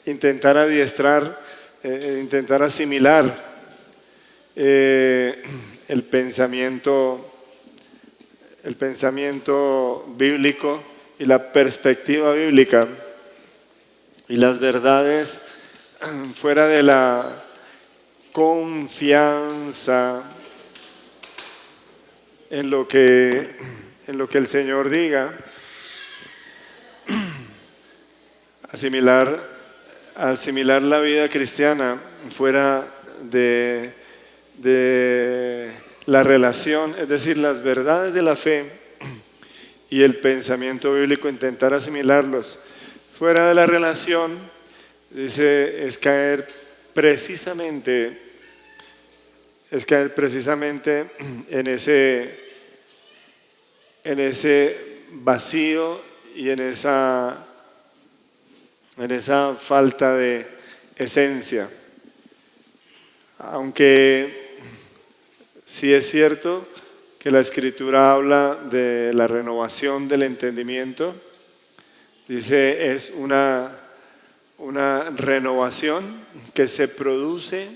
intentar adiestrar, intentar asimilar el pensamiento bíblico y la perspectiva bíblica y las verdades fuera de la confianza en lo que el Señor diga, asimilar la vida cristiana fuera de la relación, es decir, las verdades de la fe y el pensamiento bíblico, intentar asimilarlos fuera de la relación, dice, es caer precisamente en ese vacío y en esa falta de esencia. Aunque sí es cierto que la Escritura habla de la renovación del entendimiento, dice, es una renovación que se produce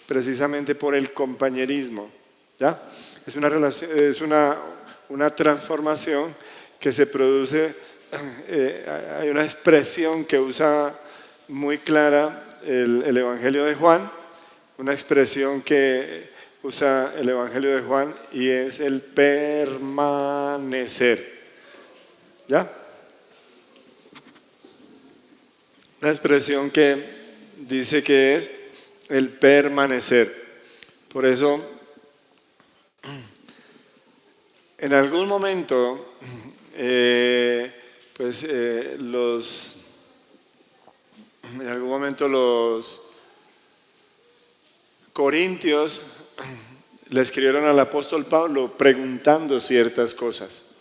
precisamente por el compañerismo, ¿ya? Es una relación, es una transformación que se produce, hay una expresión que usa muy clara el Evangelio de Juan, una expresión que usa el Evangelio de Juan y es el permanecer, ¿ya? Una expresión que dice que es el permanecer. Por eso, en algún momento, los corintios le escribieron al apóstol Pablo preguntando ciertas cosas.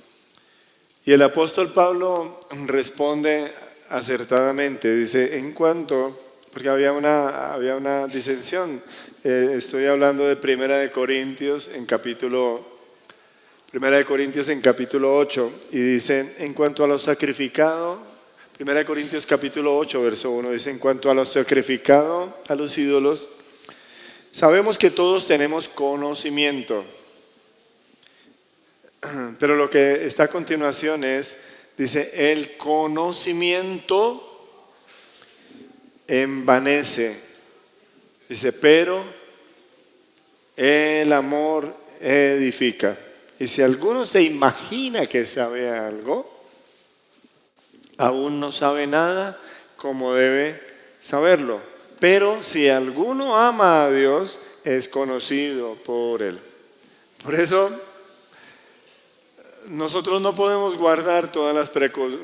Y el apóstol Pablo responde acertadamente, dice, en cuanto, porque había una disensión, estoy hablando de Primera de Corintios en capítulo 8, y dice, en cuanto a lo sacrificado, Primera de Corintios capítulo 8, verso 1, dice, en cuanto a lo sacrificado a los ídolos, sabemos que todos tenemos conocimiento. Pero lo que está a continuación dice, el conocimiento envanece. Dice, pero el amor edifica. Y si alguno se imagina que sabe algo, aún no sabe nada como debe saberlo. Pero si alguno ama a Dios, es conocido por Él. Por eso, nosotros no podemos guardar todas las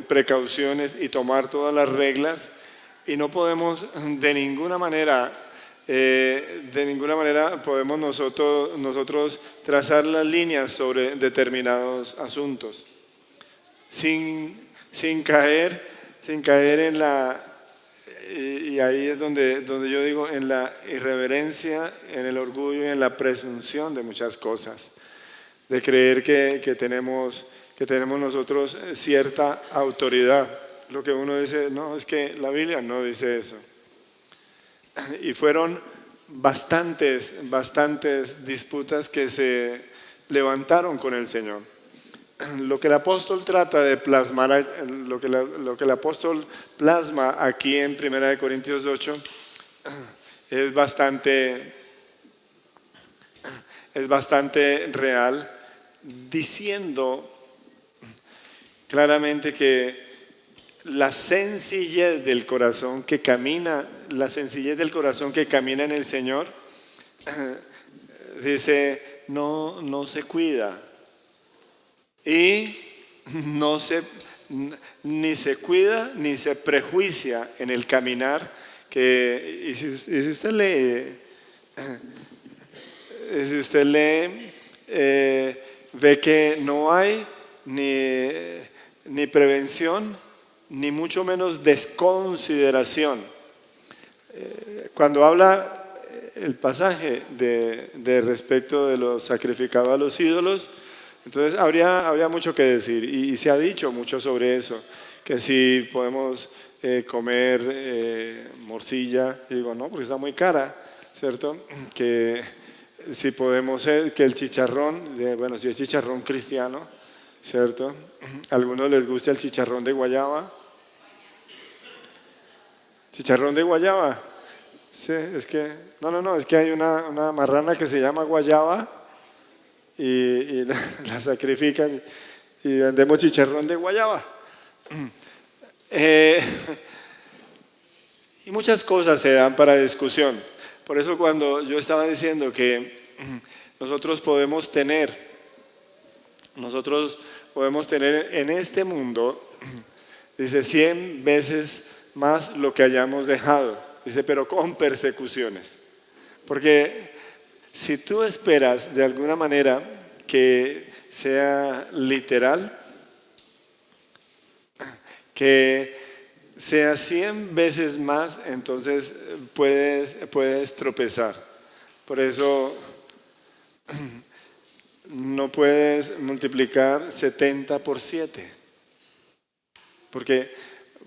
precauciones y tomar todas las reglas, y no podemos de ninguna manera podemos nosotros trazar las líneas sobre determinados asuntos sin caer en la, y ahí es donde yo digo, en la irreverencia, en el orgullo y en la presunción de muchas cosas, de creer que tenemos nosotros cierta autoridad. Lo que uno dice, no, es que la Biblia no dice eso. Y fueron bastantes disputas que se levantaron con el Señor. Lo que el apóstol trata de plasmar, lo que el apóstol plasma aquí en 1 Corintios 8 es bastante real, diciendo claramente que la sencillez del corazón que camina en el Señor, dice, no se cuida y ni se cuida ni se prejuicia en el caminar, y si usted lee, ve que no hay ni prevención, ni mucho menos desconsideración. Cuando habla el pasaje de respecto de lo sacrificado a los ídolos, entonces habría mucho que decir, y se ha dicho mucho sobre eso, que si podemos comer morcilla, y digo, no, porque está muy cara, ¿cierto? Que si podemos ser, que el chicharrón, bueno, si es chicharrón cristiano, ¿cierto? A algunos les gusta el chicharrón de guayaba. Chicharrón de guayaba. Sí, es que, no, es que hay una marrana que se llama guayaba y la sacrifican y vendemos chicharrón de guayaba. Eh, y muchas cosas se dan para discusión. Por eso cuando yo estaba diciendo que nosotros podemos tener en este mundo, dice 100 veces más lo que hayamos dejado. Dice, pero con persecuciones. Porque si tú esperas de alguna manera que sea literal, que sea 100 veces más, entonces puedes tropezar. Por eso no puedes multiplicar 70 por 7.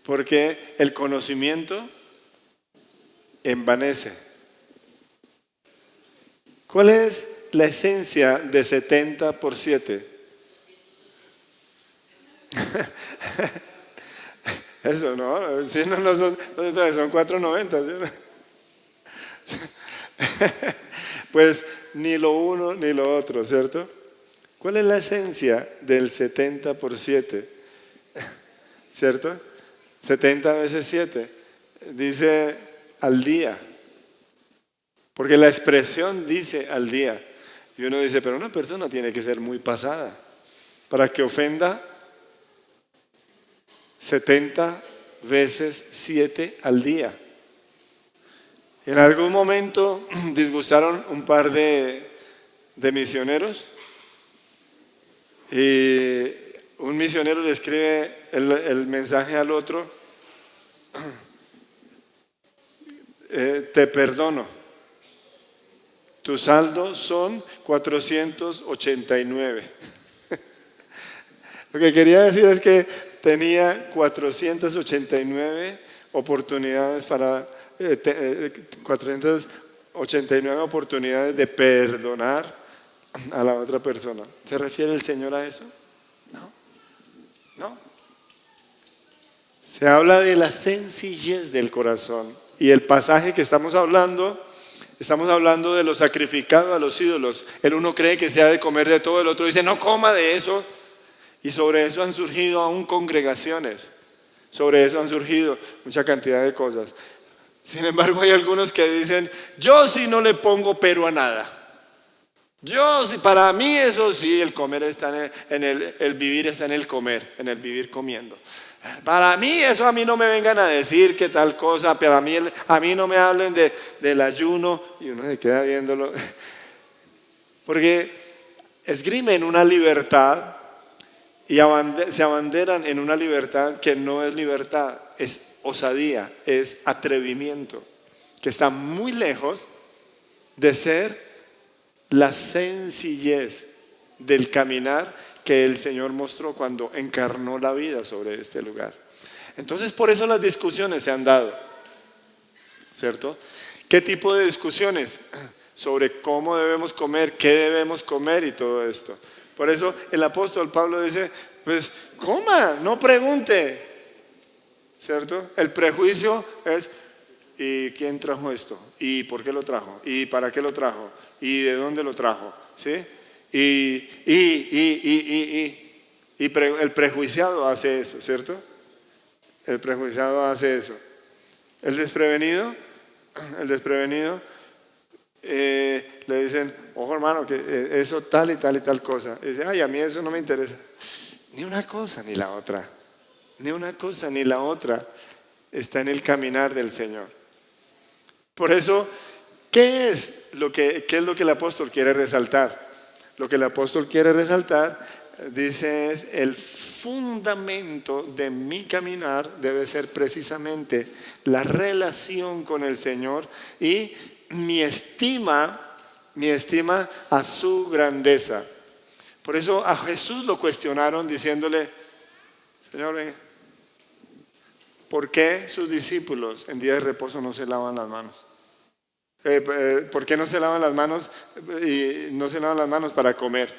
Porque el conocimiento envanece. ¿Cuál es la esencia de 70 por 7? Eso, ¿no? Si no son 490. ¿Sí? Pues ni lo uno ni lo otro, ¿cierto? ¿Cuál es la esencia del 70 por 7? ¿Cierto? 70 veces 7. Dice al día. Porque la expresión dice al día. Y uno dice, pero una persona tiene que ser muy pasada para que ofenda 70 veces 7 al día. En algún momento disgustaron un par de misioneros y un misionero le escribe el mensaje al otro, te perdono, tu saldo son 489. Lo que quería decir es que tenía 489 oportunidades 489 oportunidades de perdonar a la otra persona. ¿Se refiere el Señor a eso? No. Se habla de la sencillez del corazón. Y el pasaje que estamos hablando de lo sacrificado a los ídolos. El uno cree que se ha de comer de todo, el otro dice no coma de eso. Y sobre eso han surgido aún congregaciones. Sobre eso han surgido mucha cantidad de cosas. Sin embargo, hay algunos que dicen, yo sí no le pongo pero a nada. Yo sí, para mí eso sí, el comer está el vivir está en el comer, en el vivir comiendo. Para mí eso, a mí no me vengan a decir que tal cosa, pero a mí no me hablen del ayuno. Y uno se queda viéndolo. Porque esgrimen una libertad y se abanderan en una libertad que no es libertad, es osadía, es atrevimiento, que está muy lejos de ser la sencillez del caminar que el Señor mostró cuando encarnó la vida sobre este lugar. Entonces, por eso las discusiones se han dado, ¿cierto? ¿Qué tipo de discusiones? Sobre cómo debemos comer, qué debemos comer y todo esto. Por eso el apóstol Pablo dice, pues coma, no pregunte, ¿cierto? El prejuicio es, ¿y quién trajo esto? ¿Y por qué lo trajo? ¿Y para qué lo trajo? ¿Y de dónde lo trajo? ¿Sí? El prejuiciado hace eso, ¿cierto? El prejuiciado hace eso. El desprevenido le dicen, ojo hermano, que eso tal y tal y tal cosa. Y dice, ay, a mí eso no me interesa. Ni una cosa ni la otra. Ni una cosa ni la otra está en el caminar del Señor. Por eso, ¿qué es lo que el apóstol quiere resaltar? Lo que el apóstol quiere resaltar, dice, es el fundamento de mi caminar debe ser precisamente la relación con el Señor y mi estima a su grandeza. Por eso a Jesús lo cuestionaron diciéndole, Señor, ¿por qué sus discípulos en día de reposo no se lavan las manos? ¿Por qué no se lavan las manos y no se lavan las manos para comer?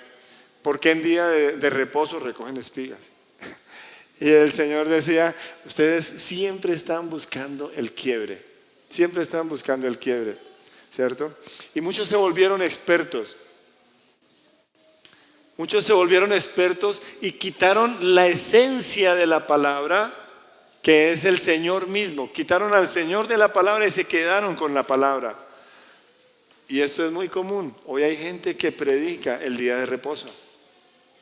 ¿Por qué en día de reposo recogen espigas? Y el Señor decía, ustedes siempre están buscando el quiebre, siempre están buscando el quiebre, ¿cierto? Y muchos se volvieron expertos. Muchos se volvieron expertos y quitaron la esencia de la palabra, que es el Señor mismo. Quitaron al Señor de la palabra y se quedaron con la palabra. Y esto es muy común. Hoy hay gente que predica el día de reposo,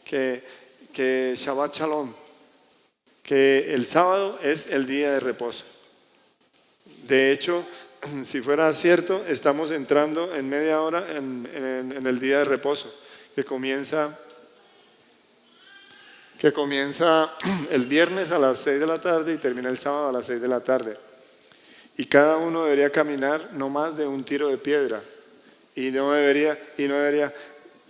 que Shabbat Shalom, que el sábado es el día de reposo. De hecho, si fuera cierto, estamos entrando en media hora en el día de reposo, que comienza el viernes a las 6 de la tarde y termina el sábado a las 6 de la tarde. Y cada uno debería caminar no más de un tiro de piedra.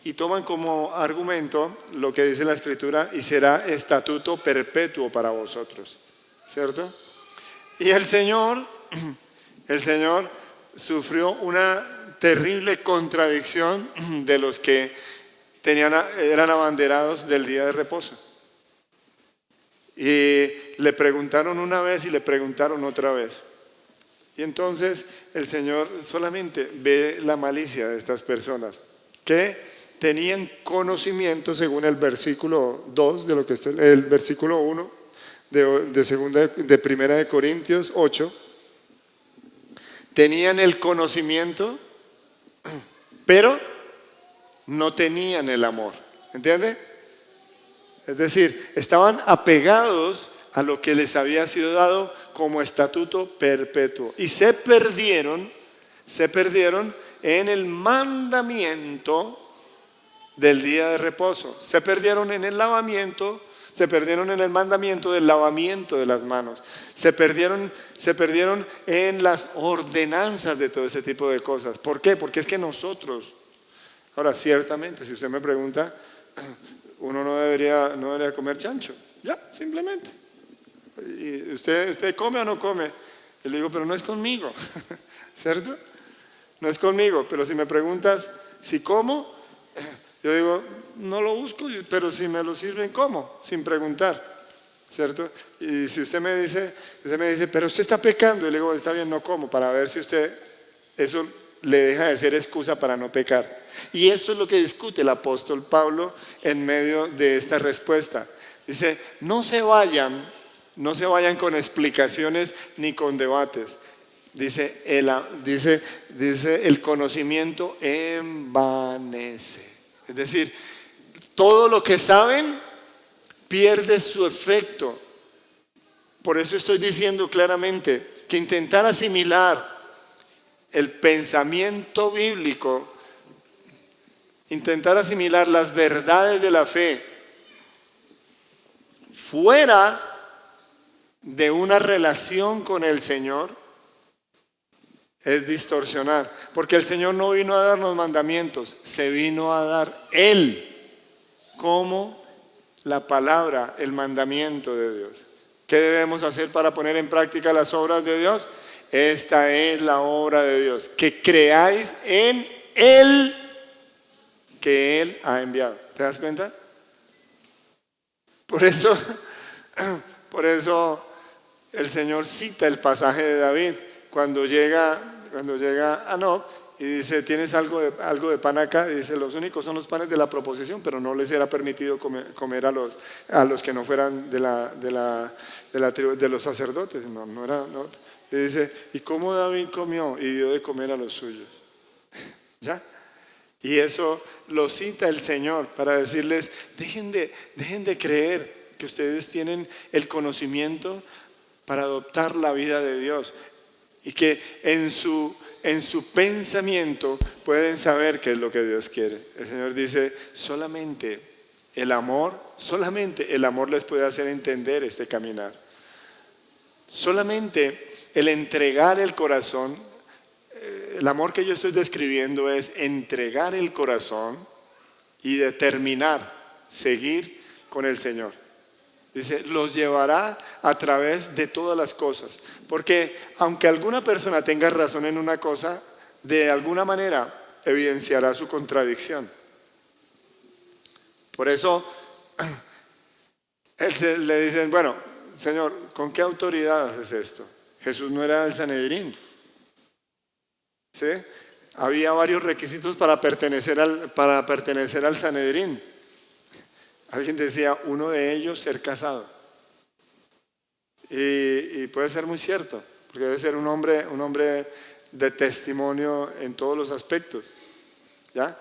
Y toman como argumento lo que dice la Escritura, y será estatuto perpetuo para vosotros, ¿cierto? Y el Señor sufrió una terrible contradicción de los que eran abanderados del día de reposo. Y le preguntaron una vez y le preguntaron otra vez. Y entonces el Señor solamente ve la malicia de estas personas que tenían conocimiento, según el versículo 2 de lo que está, el versículo 1 de Primera de Corintios 8, tenían el conocimiento, pero no tenían el amor. ¿Entiende? Es decir, estaban apegados a lo que les había sido dado como estatuto perpetuo. Y se perdieron en el mandamiento del día de reposo. Se perdieron en el lavamiento, se perdieron en el mandamiento del lavamiento de las manos. Se perdieron en las ordenanzas de todo ese tipo de cosas. ¿Por qué? Porque es que nosotros, ahora ciertamente, si usted me pregunta, uno no debería comer chancho, ya, simplemente. ¿Y usted come o no come? Y le digo, pero no es conmigo, ¿cierto? No es conmigo, pero si me preguntas si como, yo digo, no lo busco, pero si me lo sirven, como, sin preguntar, ¿cierto? Y si usted me dice, pero usted está pecando, y le digo, está bien, no como, para ver si usted, eso le deja de ser excusa para no pecar. Y esto es lo que discute el apóstol Pablo en medio de esta respuesta. Dice, no se vayan con explicaciones ni con debates. Dice, el conocimiento envanece. Es decir, todo lo que saben pierde su efecto. Por eso estoy diciendo claramente que intentar asimilar el pensamiento bíblico, intentar asimilar las verdades de la fe fuera de una relación con el Señor es distorsionar, porque el Señor no vino a darnos mandamientos, se vino a dar Él como la palabra, el mandamiento de Dios. ¿Qué debemos hacer para poner en práctica las obras de Dios? Esta es la obra de Dios, que creáis en Él que Él ha enviado. ¿Te das cuenta? Por eso el Señor cita el pasaje de David cuando llega a Nob y dice, ¿tienes algo de pan acá? Y dice, los únicos son los panes de la proposición, pero no les era permitido comer a los que no fueran de la tribu de los sacerdotes. No era. Y dice, ¿y cómo David comió y dio de comer a los suyos? ¿Ya? Y eso lo cita el Señor para decirles, dejen de creer que ustedes tienen el conocimiento para adoptar la vida de Dios y que en su pensamiento pueden saber qué es lo que Dios quiere. El Señor dice, solamente el amor les puede hacer entender este caminar. Solamente el entregar el corazón, el amor que yo estoy describiendo es entregar el corazón y determinar seguir con el Señor. Dice, los llevará a través de todas las cosas. Porque aunque alguna persona tenga razón en una cosa, de alguna manera evidenciará su contradicción. Por eso le dicen, bueno, Señor, ¿con qué autoridad haces esto? Jesús no era del Sanedrín. ¿Sí? Había varios requisitos para pertenecer al Sanedrín. Alguien decía, uno de ellos, ser casado. Y puede ser muy cierto, porque debe ser un hombre de testimonio en todos los aspectos. ¿Ya?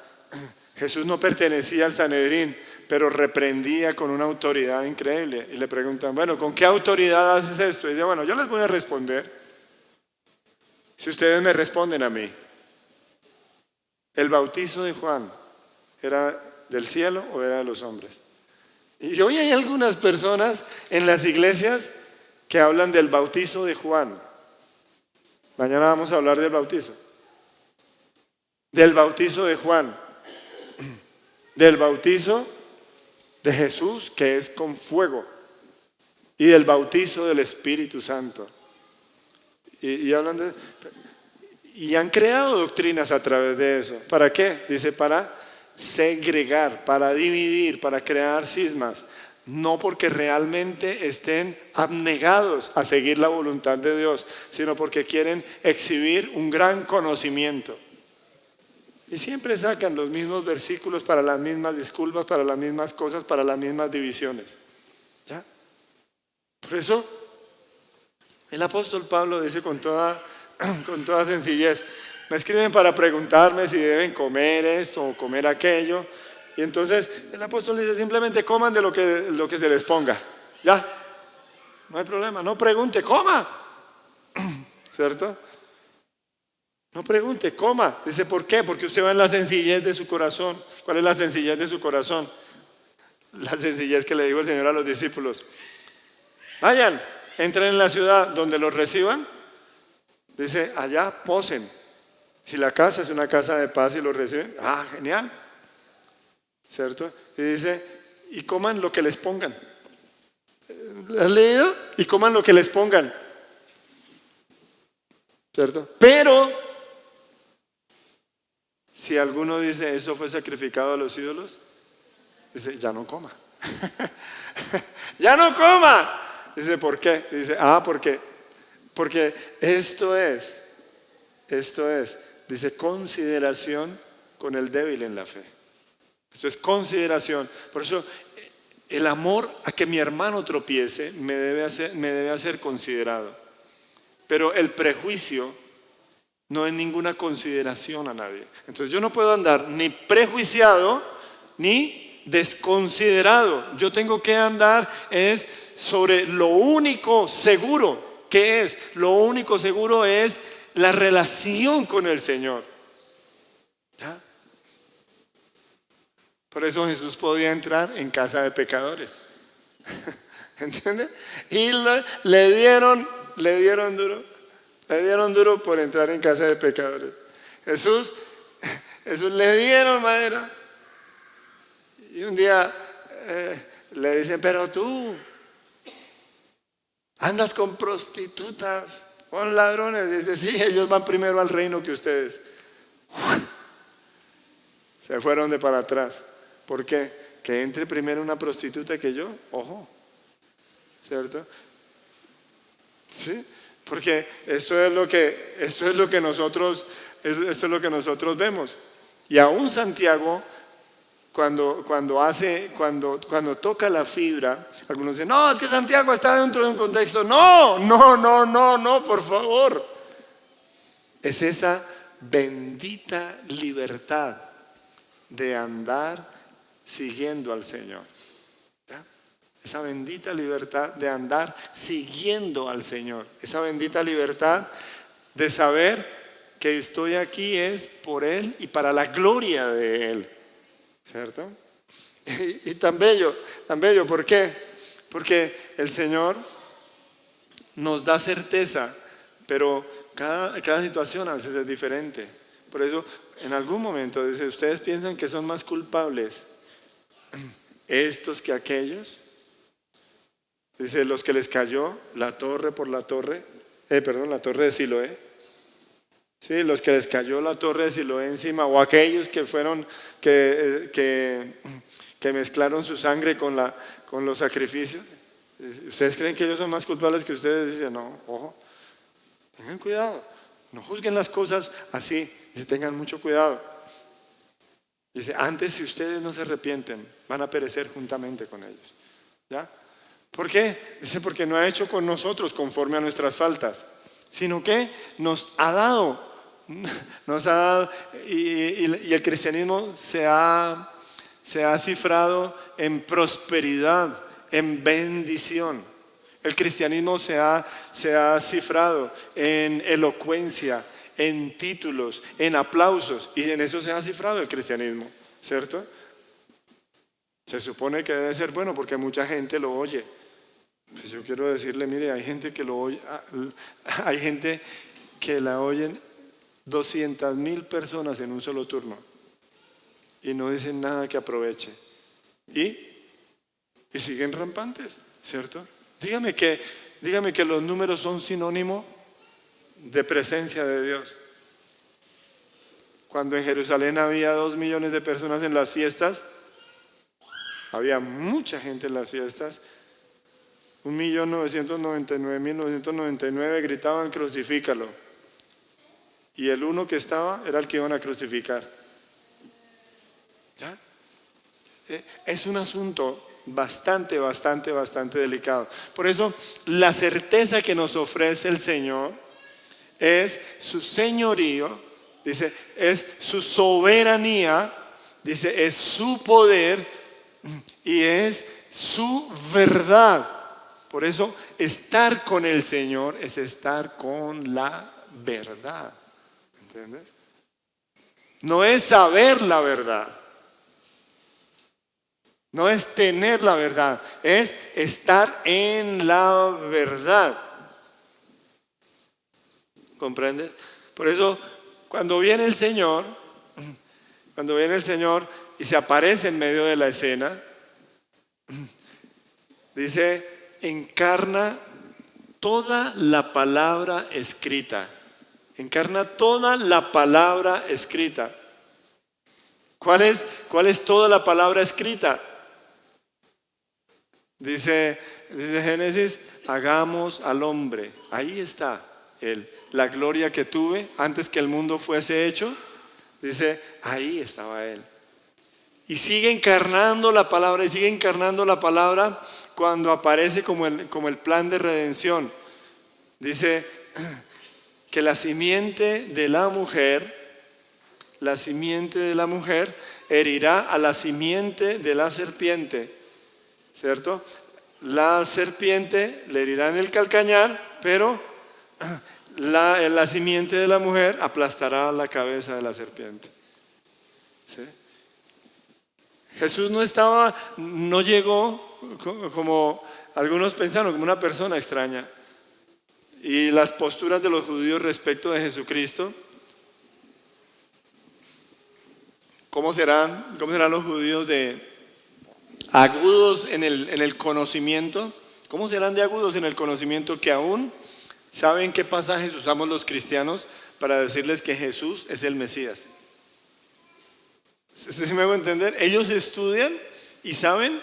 Jesús no pertenecía al Sanedrín, pero reprendía con una autoridad increíble. Y le preguntan, bueno, ¿con qué autoridad haces esto? Y dice, bueno, yo les voy a responder si ustedes me responden a mí. ¿El bautizo de Juan era del cielo o era de los hombres? Y hoy hay algunas personas en las iglesias que hablan del bautizo de Juan. Mañana vamos a hablar del bautizo. Del bautizo de Juan. Del bautizo de Jesús, que es con fuego. Y del bautizo del Espíritu Santo. Y hablan de... Y han creado doctrinas a través de eso. ¿Para qué? Dice, para segregar, para dividir, para crear cismas. No porque realmente estén abnegados a seguir la voluntad de Dios, sino porque quieren exhibir un gran conocimiento. Y siempre sacan los mismos versículos para las mismas disculpas, para las mismas cosas, para las mismas divisiones. ¿Ya? Por eso, el apóstol Pablo dice con toda sencillez, me escriben para preguntarme si deben comer esto o comer aquello. Y entonces el apóstol dice simplemente coman de lo que se les ponga. Ya, no hay problema, no pregunte, coma. ¿Cierto? No pregunte, coma. Dice, ¿por qué? Porque usted va en la sencillez de su corazón. ¿Cuál es la sencillez de su corazón? La sencillez que le dijo el Señor a los discípulos. Vayan, entren en la ciudad donde los reciban. Dice, allá posen. Si la casa es una casa de paz y los reciben, genial. ¿Cierto? Y dice, y coman lo que les pongan. ¿Has leído? Y coman lo que les pongan. ¿Cierto? Pero, si alguno dice, eso fue sacrificado a los ídolos, dice, ya no coma. Ya no coma. Dice, ¿por qué? Dice, porque esto es, dice, consideración con el débil en la fe. Esto es consideración. Por eso, el amor a que mi hermano tropiece me debe hacer considerado. Pero el prejuicio no es ninguna consideración a nadie. Entonces yo no puedo andar ni prejuiciado ni desconsiderado. Yo tengo que andar sobre lo único seguro. ¿Qué es? Lo único seguro es la relación con el Señor. ¿Ya? Por eso Jesús podía entrar en casa de pecadores. ¿Entiende? Y le dieron duro por entrar en casa de pecadores. Jesús le dieron madera. Y un día le dicen, pero tú andas con prostitutas, con ladrones. Dice, sí, ellos van primero al reino que ustedes. Se fueron de para atrás. ¿Por qué? Que entre primero una prostituta que yo. Ojo. ¿Cierto? ¿Sí? Porque esto es lo que nosotros vemos. Y aún Santiago, cuando toca la fibra, algunos dicen, no, es que Santiago está dentro de un contexto. No, por favor. Es esa bendita libertad de andar siguiendo al Señor. ¿Ya? Esa bendita libertad de andar siguiendo al Señor. Esa bendita libertad de saber que estoy aquí es por Él y para la gloria de Él. ¿Cierto? Y tan bello, ¿por qué? Porque el Señor nos da certeza, pero cada situación a veces es diferente. Por eso, en algún momento dice, ¿ustedes piensan que son más culpables estos que aquellos? Dice, los que les cayó la torre por la torre, la torre de Siloé. Sí, los que les cayó la torre de Siloé encima, o aquellos que fueron, que mezclaron su sangre con los sacrificios. ¿Ustedes creen que ellos son más culpables que ustedes? Dicen, no, ojo, tengan cuidado, no juzguen las cosas así, y tengan mucho cuidado. Dice, antes si ustedes no se arrepienten, van a perecer juntamente con ellos. ¿Ya? ¿Por qué? Dice, porque no ha hecho con nosotros conforme a nuestras faltas, sino que nos ha dado, y el cristianismo se ha cifrado en prosperidad, en bendición. El cristianismo se ha cifrado en elocuencia, en títulos, en aplausos, y en eso se ha cifrado el cristianismo, ¿cierto? Se supone que debe ser bueno porque mucha gente lo oye. Pues yo quiero decirle, mire, hay gente que lo oye, hay gente que la oyen 200,000 personas en un solo turno y no dicen nada que aproveche. Y siguen rampantes, ¿cierto? Dígame que los números son sinónimo de presencia de Dios. Cuando en Jerusalén había 2 millones de personas en las fiestas, había mucha gente en las fiestas. 1.999.999 gritaban crucifícalo, y el uno que estaba era el que iban a crucificar. ¿Ya? Es un asunto bastante delicado. Por eso la certeza que nos ofrece el Señor es su señorío, dice, es su soberanía, dice, es su poder y es su verdad. Por eso estar con el Señor es estar con la verdad. ¿Entiendes? No es saber la verdad, no es tener la verdad, es estar en la verdad. ¿Comprende? Por eso cuando viene el Señor y se aparece en medio de la escena, dice, encarna toda la palabra escrita. Encarna toda la palabra escrita. ¿Cuál es toda la palabra escrita? Dice Génesis, hagamos al hombre. Ahí está él. La gloria que tuve antes que el mundo fuese hecho. Dice, ahí estaba él. Y sigue encarnando la palabra, cuando aparece como el plan de redención. Dice que la simiente de la mujer herirá a la simiente de la serpiente, ¿cierto? La serpiente le herirá en el calcañar, pero la simiente de la mujer aplastará la cabeza de la serpiente. ¿Sí? Jesús no llegó como algunos pensaron, como una persona extraña. Y las posturas de los judíos respecto de Jesucristo, ¿cómo serán los judíos de agudos en el conocimiento? ¿Cómo serán de agudos en el conocimiento que aún saben qué pasajes usamos los cristianos para decirles que Jesús es el Mesías? ¿Sí me hago entender? Ellos estudian y saben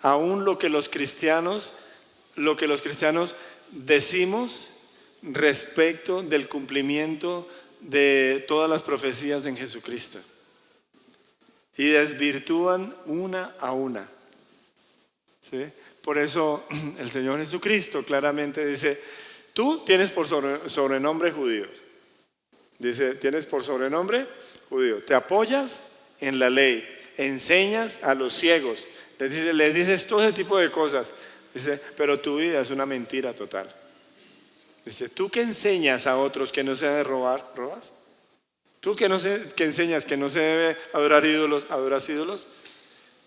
aún lo que los cristianos decimos respecto del cumplimiento de todas las profecías en Jesucristo, y desvirtúan una a una. ¿Sí? Por eso el Señor Jesucristo claramente dice, tú tienes por sobrenombre judíos. Dice, tienes por sobrenombre judío. Te apoyas en la ley, enseñas a los ciegos, les dices todo ese tipo de cosas. Dice, pero tu vida es una mentira total. Dice, tú que enseñas a otros que no se debe robar, ¿robas? Tú que enseñas que no se debe adorar ídolos, ¿adoras ídolos?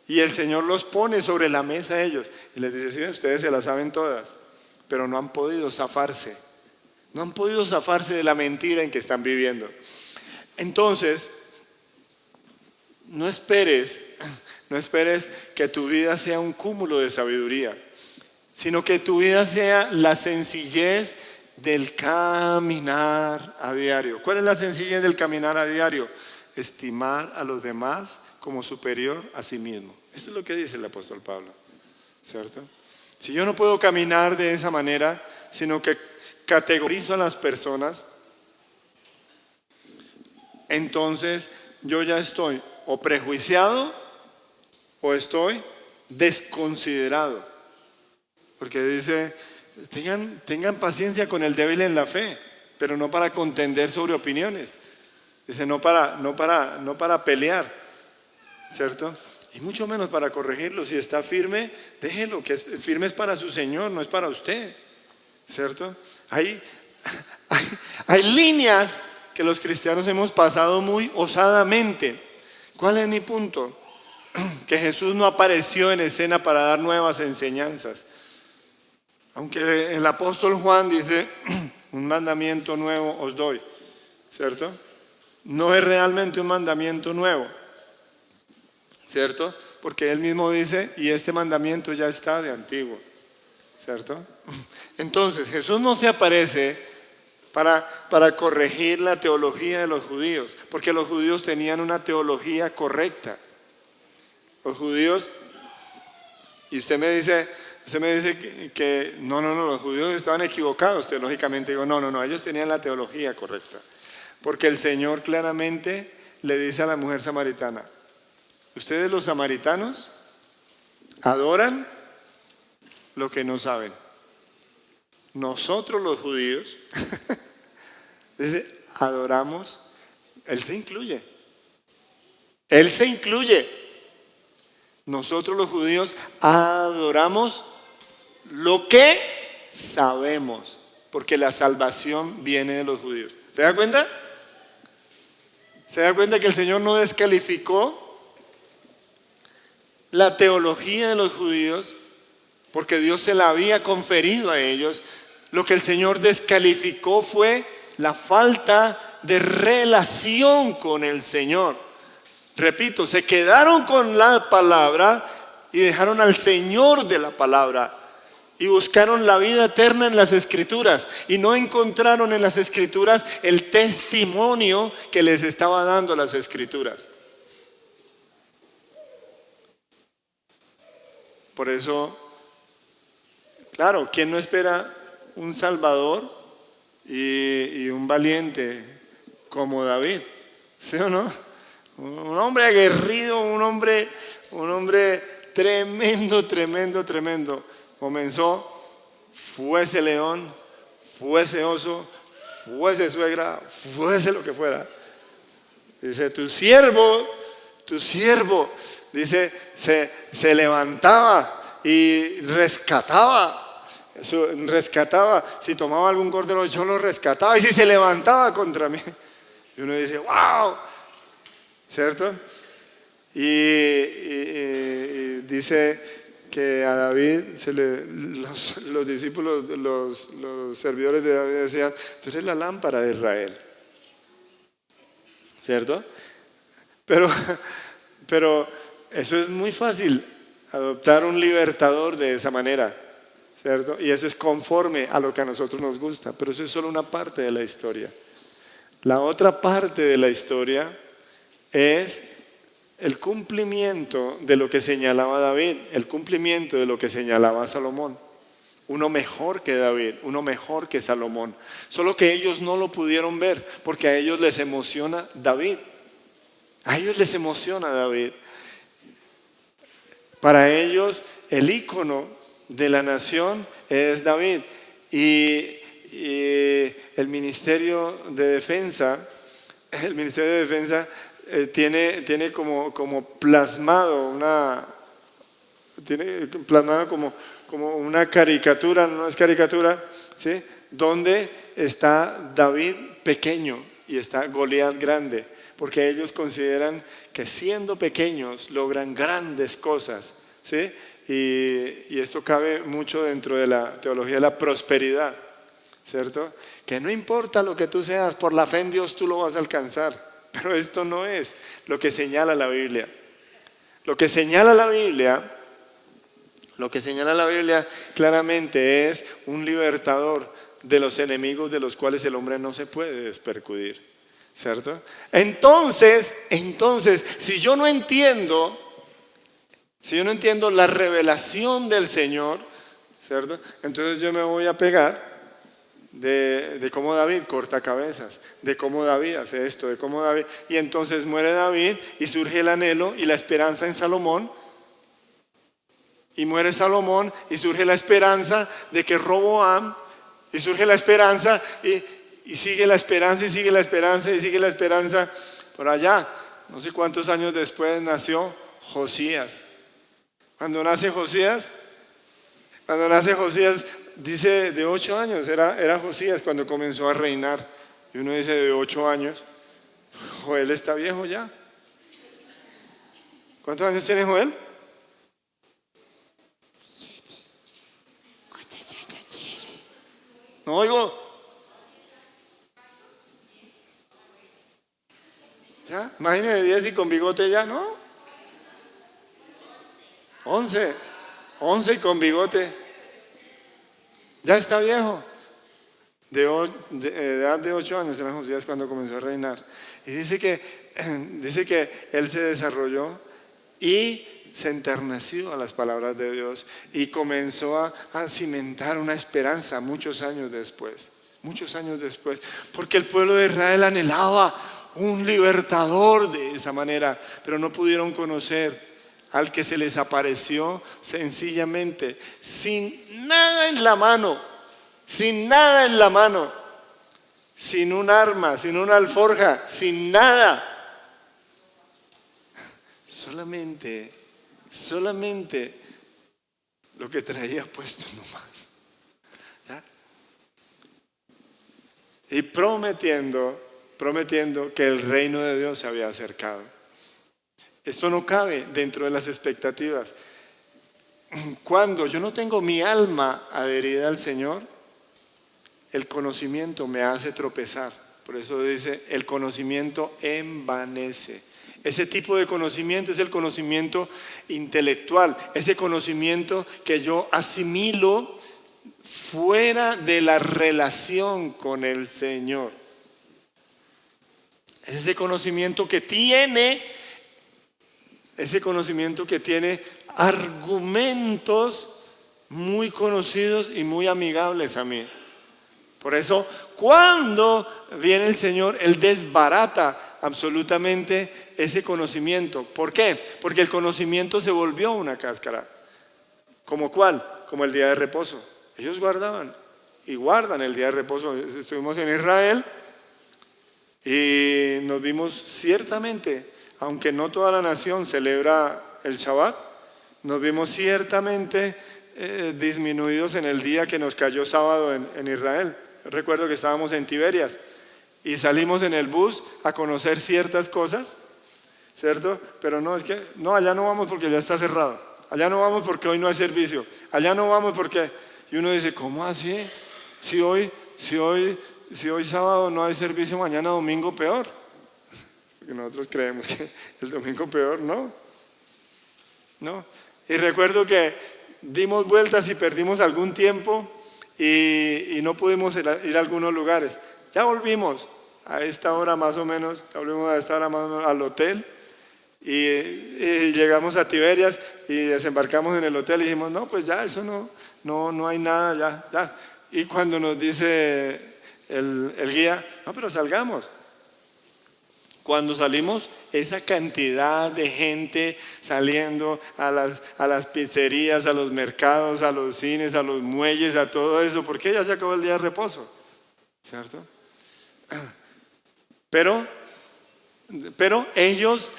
Y el Señor los pone sobre la mesa a ellos y les dice, sí, ustedes se las saben todas, pero no han podido zafarse. No han podido zafarse de la mentira en que están viviendo. Entonces, no esperes No esperes que tu vida sea un cúmulo de sabiduría, sino que tu vida sea la sencillez del caminar a diario. ¿Cuál es la sencillez del caminar a diario? Estimar a los demás como superior a sí mismo. Esto es lo que dice el apóstol Pablo, ¿cierto? Si yo no puedo caminar de esa manera, sino que categorizo a las personas, entonces yo ya estoy o prejuiciado o estoy desconsiderado. Porque dice, tengan paciencia con el débil en la fe, pero no para contender sobre opiniones. Dice, no para pelear, ¿cierto? Y mucho menos para corregirlo. Si está firme, déjelo, que firme es para su Señor, no es para usted, ¿cierto? Hay líneas que los cristianos hemos pasado muy osadamente. ¿Cuál es mi punto? Que Jesús no apareció en escena para dar nuevas enseñanzas. Aunque el apóstol Juan dice, un mandamiento nuevo os doy, ¿cierto? No es realmente un mandamiento nuevo, ¿cierto? Porque él mismo dice, y este mandamiento ya está de antiguo, ¿cierto? Entonces, Jesús no se aparece para corregir la teología de los judíos, porque los judíos tenían una teología correcta. Los judíos, y usted me dice que no, los judíos estaban equivocados teológicamente. Digo, no, ellos tenían la teología correcta. Porque el Señor claramente le dice a la mujer samaritana, ustedes los samaritanos adoran lo que no saben. Nosotros los judíos, dice, adoramos, Él se incluye. Nosotros los judíos adoramos lo que sabemos, porque la salvación viene de los judíos. ¿Se da cuenta? ¿Se da cuenta que el Señor no descalificó la teología de los judíos porque Dios se la había conferido a ellos? Lo que el Señor descalificó fue la falta de relación con el Señor. Repito, se quedaron con la palabra y dejaron al Señor de la palabra y buscaron la vida eterna en las Escrituras y no encontraron en las Escrituras el testimonio que les estaba dando las Escrituras. Por eso, claro, ¿quién no espera un Salvador y un valiente como David? ¿Sí o no? Un hombre aguerrido, un hombre tremendo. Comenzó, fuese león, fuese oso, fuese suegra, fuese lo que fuera. Dice, tu siervo, dice, se levantaba y rescataba. Si tomaba algún cordero, yo lo rescataba. Y si se levantaba contra mí, y uno dice, wow, ¿cierto? Y dice que a David los discípulos, los servidores de David decían, tú eres la lámpara de Israel, ¿cierto? Pero eso es muy fácil, adoptar un libertador de esa manera, ¿cierto? Y eso es conforme a lo que a nosotros nos gusta, pero eso es solo una parte de la historia. La otra parte de la historia es el cumplimiento de lo que señalaba David, el cumplimiento de lo que señalaba Salomón. Uno mejor que David, uno mejor que Salomón. Solo que ellos no lo pudieron ver porque a ellos les emociona David. Para ellos el ícono de la nación es David. Y el Ministerio de Defensa tiene como plasmado como una caricatura, no es caricatura, ¿sí? Donde está David pequeño y está Goliat grande, porque ellos consideran que siendo pequeños logran grandes cosas, ¿sí? Y esto cabe mucho dentro de la teología de la prosperidad, ¿cierto? Que no importa lo que tú seas, por la fe en Dios tú lo vas a alcanzar. Pero esto no es lo que señala la Biblia. Lo que señala la Biblia, claramente es un libertador de los enemigos de los cuales el hombre no se puede despercudir, ¿cierto? Entonces, si yo no entiendo la revelación del Señor, ¿cierto? Entonces yo me voy a pegar de cómo David corta cabezas, de cómo David hace esto, de cómo David... Y entonces muere David y surge el anhelo y la esperanza en Salomón. Y muere Salomón y surge la esperanza de que Roboam, y surge la esperanza y sigue la esperanza y sigue la esperanza y sigue la esperanza. Por allá, no sé cuántos años después nació Josías. Cuando nace Josías, dice de 8 años, era Josías cuando comenzó a reinar. Y uno dice de 8 años, Joel está viejo ya. ¿Cuántos años tiene Joel? No oigo. ¿Ya? Imagínese 10 y con bigote ya, ¿no? 11 y con bigote. Ya está viejo. De edad de 8 años era Josías cuando comenzó a reinar. Y dice que él se desarrolló y se enterneció a las palabras de Dios y comenzó a cimentar una esperanza muchos años después, porque el pueblo de Israel anhelaba un libertador de esa manera, pero no pudieron conocer al que se les apareció sencillamente, sin nada en la mano, sin un arma, sin una alforja, sin nada, solamente lo que traía puesto nomás, ¿ya? Y prometiendo que el reino de Dios se había acercado. Esto no cabe dentro de las expectativas. Cuando yo no tengo mi alma adherida al Señor, el conocimiento me hace tropezar. Por eso dice, el conocimiento envanece. Ese tipo de conocimiento es el conocimiento intelectual, ese conocimiento que yo asimilo fuera de la relación con el Señor. Es ese conocimiento que tiene argumentos muy conocidos y muy amigables a mí. Por eso, cuando viene el Señor, Él desbarata absolutamente ese conocimiento. ¿Por qué? Porque el conocimiento se volvió una cáscara. ¿Como cuál? Como el día de reposo. Ellos guardaban y guardan el día de reposo. Estuvimos en Israel y nos vimos ciertamente, aunque no toda la nación celebra el Shabbat, nos vimos ciertamente disminuidos en el día que nos cayó sábado en Israel. Recuerdo que estábamos en Tiberias y salimos en el bus a conocer ciertas cosas, ¿cierto? Pero no, allá no vamos porque ya está cerrado, allá no vamos porque hoy no hay servicio, allá no vamos porque... Y uno dice, ¿cómo así? Si hoy sábado no hay servicio, mañana domingo peor. Porque nosotros creemos que el domingo peor, ¿no? Y recuerdo que dimos vueltas y perdimos algún tiempo y no pudimos ir a algunos lugares. Ya volvimos a esta hora más o menos, al hotel y llegamos a Tiberias y desembarcamos en el hotel y dijimos, no, pues ya eso no hay nada, ya. Y cuando nos dice el guía, no, pero salgamos. Cuando salimos, esa cantidad de gente saliendo a las pizzerías, a los mercados, a los cines, a los muelles, a todo eso, porque ya se acabó el día de reposo, ¿cierto? Pero ellos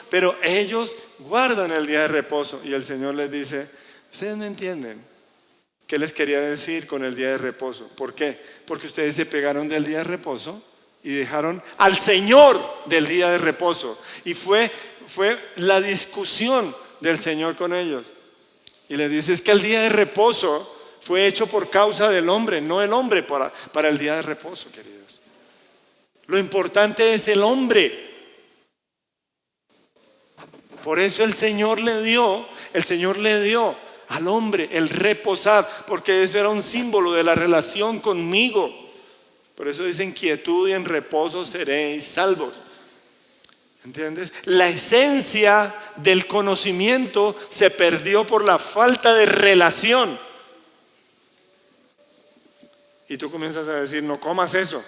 guardan el día de reposo y el Señor les dice, ustedes no entienden qué les quería decir con el día de reposo. ¿Por qué? Porque ustedes se pegaron del día de reposo y dejaron al Señor del día de reposo. Y fue la discusión del Señor con ellos. Y les dice, es que el día de reposo fue hecho por causa del hombre, no el hombre para el día de reposo, queridos. Lo importante es el hombre. Por eso el Señor le dio al hombre el reposar, porque eso era un símbolo de la relación conmigo. Por eso dice: en quietud y en reposo seréis salvos. ¿Entiendes? La esencia del conocimiento se perdió por la falta de relación. Y tú comienzas a decir: no comas eso,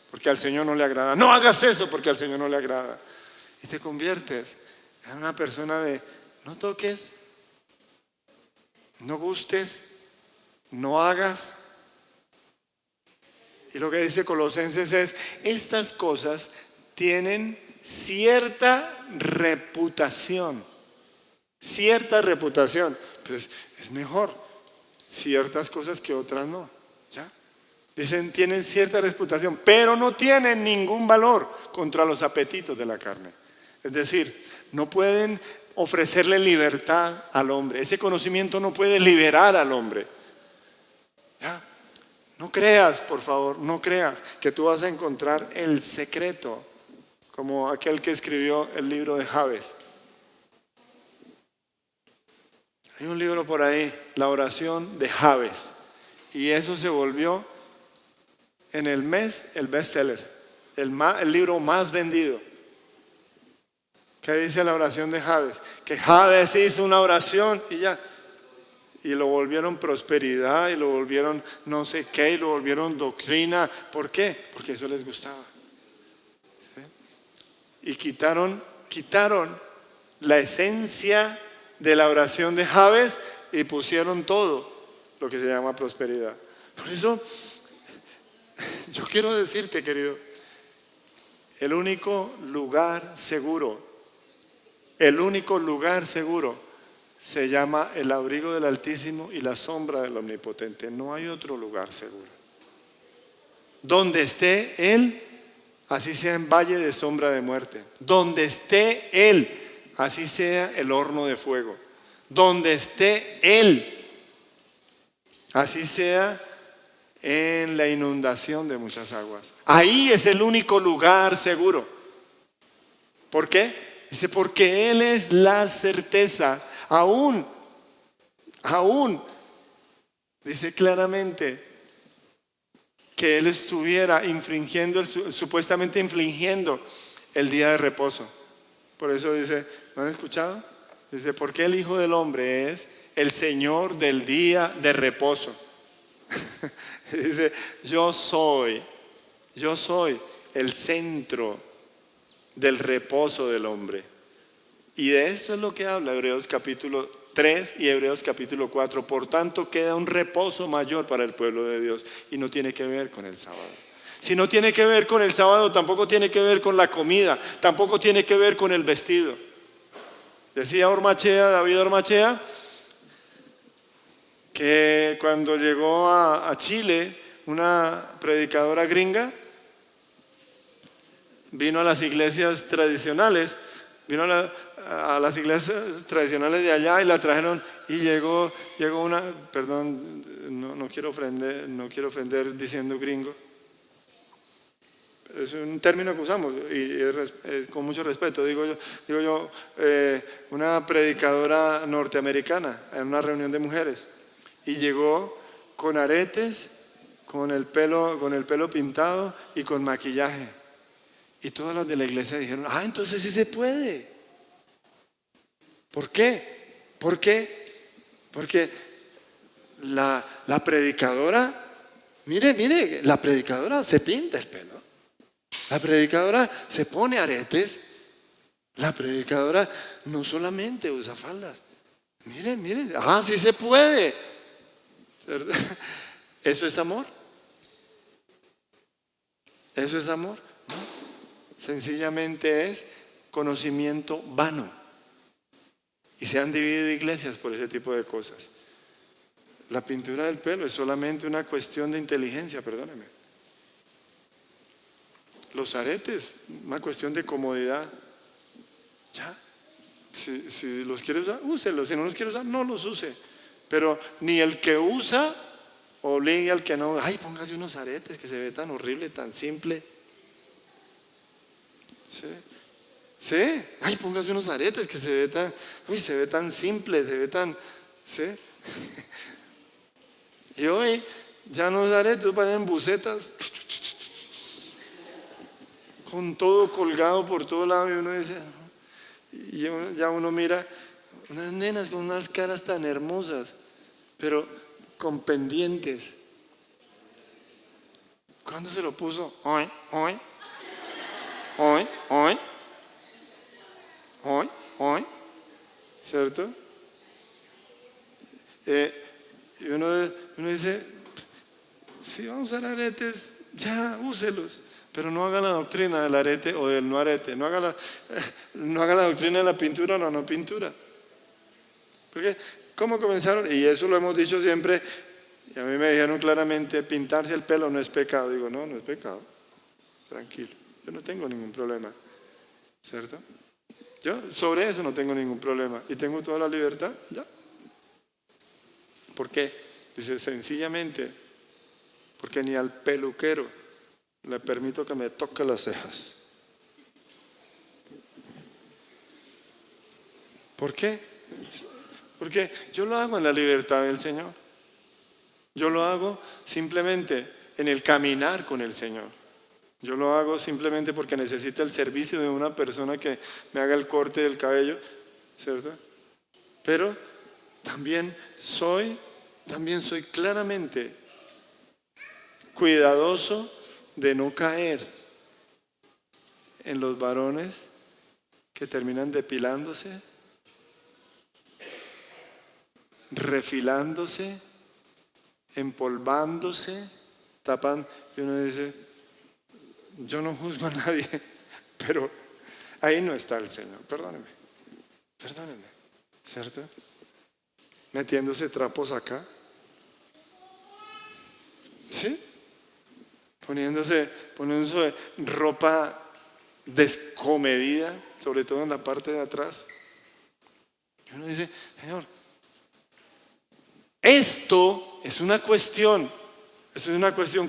porque al Señor no le agrada. No hagas eso, porque al Señor no le agrada. Y te conviertes en una persona de: no toques, no gustes, no hagas. Y lo que dice Colosenses es: estas cosas tienen cierta reputación. Cierta reputación. Pues es mejor ciertas cosas que otras no. ¿Ya? Dicen: tienen cierta reputación, pero no tienen ningún valor contra los apetitos de la carne. Es decir, no pueden ofrecerle libertad al hombre. Ese conocimiento no puede liberar al hombre. ¿Ya? No creas, por favor, no creas que tú vas a encontrar el secreto como aquel que escribió el libro de Jabes. Hay un libro por ahí, La oración de Jabes, y eso se volvió en el mes el bestseller, el libro más vendido. ¿Qué dice la oración de Jabes? Que Jabes hizo una oración y ya. Y lo volvieron prosperidad, y lo volvieron no sé qué, y lo volvieron doctrina. ¿Por qué? Porque eso les gustaba. ¿Sí? Y quitaron la esencia de la oración de Jabes y pusieron todo lo que se llama prosperidad. Por eso yo quiero decirte, querido, el único lugar seguro se llama el abrigo del Altísimo y la sombra del Omnipotente. No hay otro lugar seguro. Donde esté Él, así sea en valle de sombra de muerte. Donde esté Él, así sea el horno de fuego. Donde esté Él, así sea en la inundación de muchas aguas. Ahí es el único lugar seguro. ¿Por qué? Dice: porque Él es la certeza. Aún, dice claramente que Él estuviera supuestamente infringiendo el día de reposo. Por eso dice, ¿no han escuchado? Dice: porque el Hijo del Hombre es el Señor del día de reposo. Dice: yo soy el centro del reposo del hombre. Y de esto es lo que habla Hebreos capítulo 3 y Hebreos capítulo 4. Por tanto, queda un reposo mayor para el pueblo de Dios, y no tiene que ver con el sábado. Si no tiene que ver con el sábado, tampoco tiene que ver con la comida, tampoco tiene que ver con el vestido. Decía David Ormachea, que cuando llegó a Chile, una predicadora gringa vino a las iglesias tradicionales, a las iglesias tradicionales de allá, y la trajeron, y llegó una, perdón, no quiero ofender diciendo gringo, es un término que usamos y con mucho respeto, digo yo, una predicadora norteamericana en una reunión de mujeres, y llegó con aretes, con el pelo pintado y con maquillaje, y todas las de la iglesia dijeron: entonces sí se puede. ¿Por qué? Porque la predicadora, mire, la predicadora se pinta el pelo, la predicadora se pone aretes, la predicadora no solamente usa faldas. Mire, sí se puede. ¿Eso es amor? ¿Eso es amor? No. Sencillamente es conocimiento vano. Y se han dividido iglesias por ese tipo de cosas. La pintura del pelo es solamente una cuestión de inteligencia, perdóneme. Los aretes, una cuestión de comodidad. Ya, si los quiere usar, úselos. Si no los quiere usar, no los use. Pero ni el que usa obligue al que no. Póngase unos aretes, que se ve tan horrible, tan simple. ¿Sí? ¿Sí? Ay, póngase unos aretes que se ve tan simple, se ve tan, ¿sí? Y hoy ya no es aretes, parecen bucetas con todo colgado por todo lado y uno dice, ya uno mira unas nenas con unas caras tan hermosas, pero con pendientes. ¿Cuándo se lo puso? Hoy. ¿Cierto? Y uno dice, si vamos a usar aretes, ya úselos, pero no haga la doctrina del arete o del no arete, no haga la doctrina de la pintura o la no pintura. Porque, ¿cómo comenzaron? Y eso lo hemos dicho siempre, y a mí me dijeron claramente, pintarse el pelo no es pecado. Digo, no es pecado, tranquilo, yo no tengo ningún problema, ¿cierto? Yo sobre eso no tengo ningún problema y tengo toda la libertad, ya. ¿Por qué? Dice, sencillamente, porque ni al peluquero le permito que me toque las cejas. ¿Por qué? Porque yo lo hago en la libertad del Señor. Yo lo hago simplemente en el caminar con el Señor. Yo lo hago simplemente porque necesito el servicio de una persona que me haga el corte del cabello, ¿cierto? Pero también soy claramente cuidadoso de no caer en los varones que terminan depilándose, refilándose, empolvándose, tapan, y uno dice, yo no juzgo a nadie, pero ahí no está el Señor, perdóneme, ¿cierto? Metiéndose trapos acá, ¿sí? Poniéndose ropa descomedida, sobre todo en la parte de atrás. Y uno dice, Señor, esto es una cuestión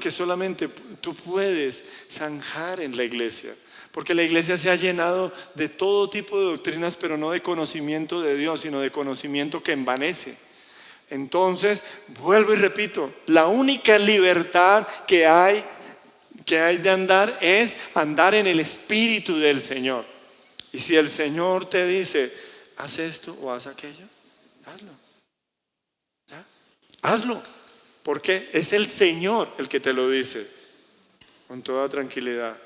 que solamente tú puedes zanjar en la iglesia. Porque la iglesia se ha llenado de todo tipo de doctrinas, pero no de conocimiento de Dios, sino de conocimiento que envanece. Entonces, vuelvo y repito, la única libertad que hay de andar es andar en el Espíritu del Señor. Y si el Señor te dice, haz esto o haz aquello, hazlo. ¿Ya? Hazlo. Porque es el Señor el que te lo dice con toda tranquilidad.